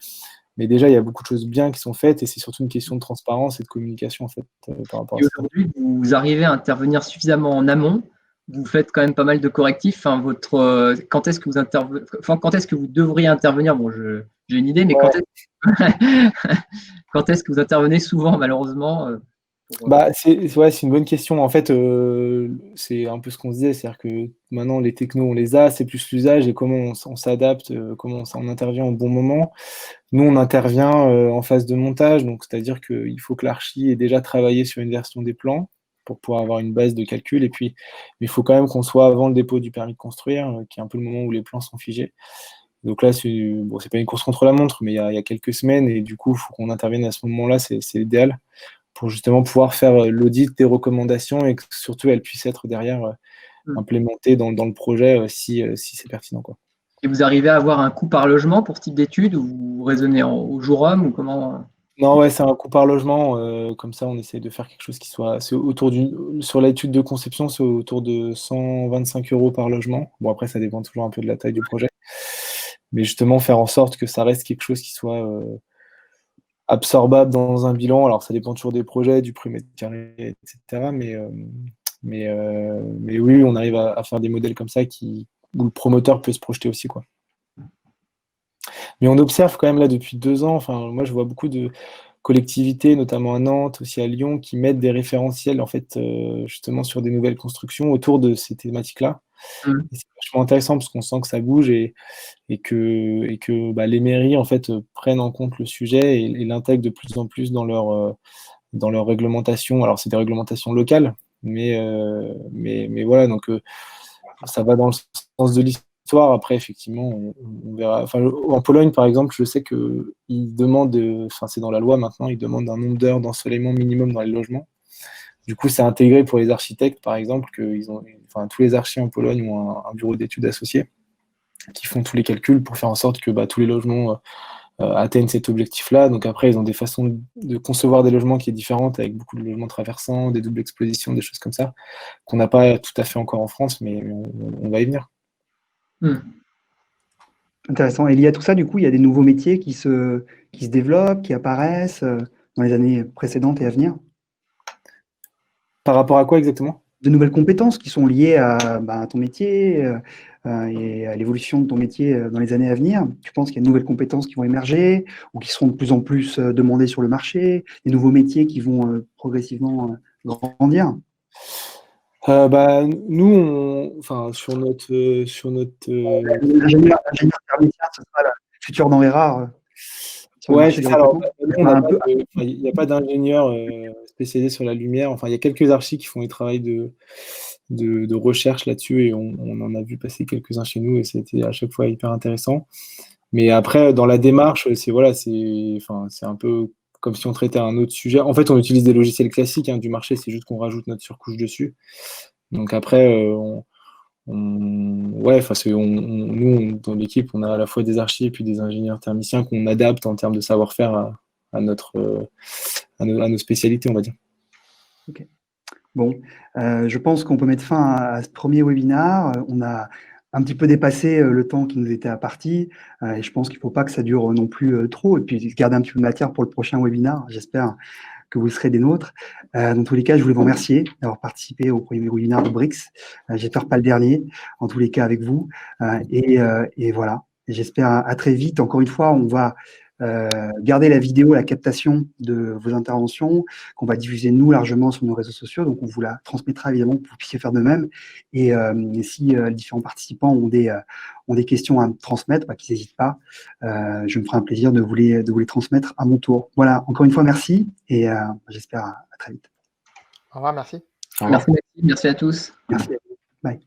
déjà, il y a beaucoup de choses bien qui sont faites, et c'est surtout une question de transparence et de communication en fait par rapport à ça. Aujourd'hui, vous arrivez à intervenir suffisamment en amont. Vous faites quand même pas mal de correctifs. Quand est-ce que vous devriez intervenir? Bon, j'ai une idée, mais quand est-ce que vous intervenez souvent, malheureusement c'est une bonne question. En fait, c'est un peu ce qu'on se disait, c'est-à-dire que maintenant les technos on les a, c'est plus l'usage et comment on s'adapte, comment on intervient au bon moment. Nous, on intervient en phase de montage, donc c'est-à-dire qu'il faut que l'archi ait déjà travaillé sur une version des plans pour pouvoir avoir une base de calcul. Et puis, mais il faut quand même qu'on soit avant le dépôt du permis de construire, qui est un peu le moment où les plans sont figés. Donc là, c'est pas une course contre la montre, mais il y a quelques semaines, et du coup, il faut qu'on intervienne à ce moment-là, c'est l'idéal, pour justement pouvoir faire l'audit des recommandations et que surtout elles puissent être derrière implémentées dans le projet si c'est pertinent, quoi. Et vous arrivez à avoir un coût par logement pour ce type d'études, ou vous raisonnez au jour homme, ou comment? Non, ouais, c'est un coût par logement. Comme ça, on essaie de faire quelque chose qui soit. Sur l'étude de conception, c'est autour de 125 € par logement. Bon, après, ça dépend toujours un peu de la taille du projet. Mais justement, faire en sorte que ça reste quelque chose qui soit absorbable dans un bilan. Alors, ça dépend toujours des projets, du prix mètre carré, etc. Mais oui, on arrive à faire des modèles comme ça où le promoteur peut se projeter aussi, quoi. Mais on observe quand même là depuis 2 ans, enfin, moi je vois beaucoup de collectivités, notamment à Nantes, aussi à Lyon, qui mettent des référentiels en fait, justement sur des nouvelles constructions autour de ces thématiques-là. Et c'est vachement intéressant parce qu'on sent que ça bouge et que les mairies en fait prennent en compte le sujet et l'intègrent de plus en plus dans leur réglementation. Alors c'est des réglementations locales, mais voilà, donc ça va dans le sens de l'histoire. Après, effectivement, on verra. Enfin, en Pologne, par exemple, je sais qu'ils demandent, enfin, c'est dans la loi maintenant, ils demandent un nombre d'heures d'ensoleillement minimum dans les logements. Du coup, c'est intégré pour les architectes, par exemple, tous les archis en Pologne ont un bureau d'études associé qui font tous les calculs pour faire en sorte que tous les logements atteignent cet objectif-là. Donc après, ils ont des façons de concevoir des logements qui est différentes, avec beaucoup de logements traversants, des doubles expositions, des choses comme ça, qu'on n'a pas tout à fait encore en France, mais on va y venir. Intéressant. Et lié à tout ça, du coup, il y a des nouveaux métiers qui se développent, qui apparaissent dans les années précédentes et à venir. Par rapport à quoi exactement? De nouvelles compétences qui sont liées à ton métier et à l'évolution de ton métier dans les années à venir. Tu penses qu'il y a de nouvelles compétences qui vont émerger ou qui seront de plus en plus demandées sur le marché, des nouveaux métiers qui vont progressivement grandir? Nous, sur notre L'ingénieur thermicien, ce sera le futur denrée rare. Ouais, c'est ça. Alors, il n'y a pas d'ingénieur spécialisé sur la lumière. Enfin, il y a quelques archis qui font des travaux de recherche là-dessus et on en a vu passer quelques-uns chez nous et c'était à chaque fois hyper intéressant. Mais après, dans la démarche, c'est un peu comme si on traitait un autre sujet. En fait, on utilise des logiciels classiques du marché, c'est juste qu'on rajoute notre surcouche dessus. Donc après, nous, dans l'équipe, on a à la fois des archis et puis des ingénieurs thermiciens qu'on adapte en termes de savoir-faire à nos spécialités, on va dire. Ok. Bon, je pense qu'on peut mettre fin à ce premier webinaire. On a un petit peu dépassé le temps qui nous était imparti et je pense qu'il ne faut pas que ça dure non plus trop et puis garder un petit peu de matière pour le prochain webinaire. J'espère que vous serez des nôtres. Dans tous les cas, je voulais vous remercier d'avoir participé au premier webinaire de Brix. J'espère pas le dernier, en tous les cas avec vous. Et voilà, j'espère à très vite. Encore une fois, on va garder la vidéo, la captation de vos interventions, qu'on va diffuser nous largement sur nos réseaux sociaux. Donc, on vous la transmettra évidemment pour que vous puissiez faire de même. Et si les différents participants ont des questions à me transmettre, qu'ils n'hésitent pas. Je me ferai un plaisir de vous les transmettre à mon tour. Voilà, encore une fois, merci et j'espère à très vite. Au revoir, merci. Merci à tous. Merci à vous. Bye.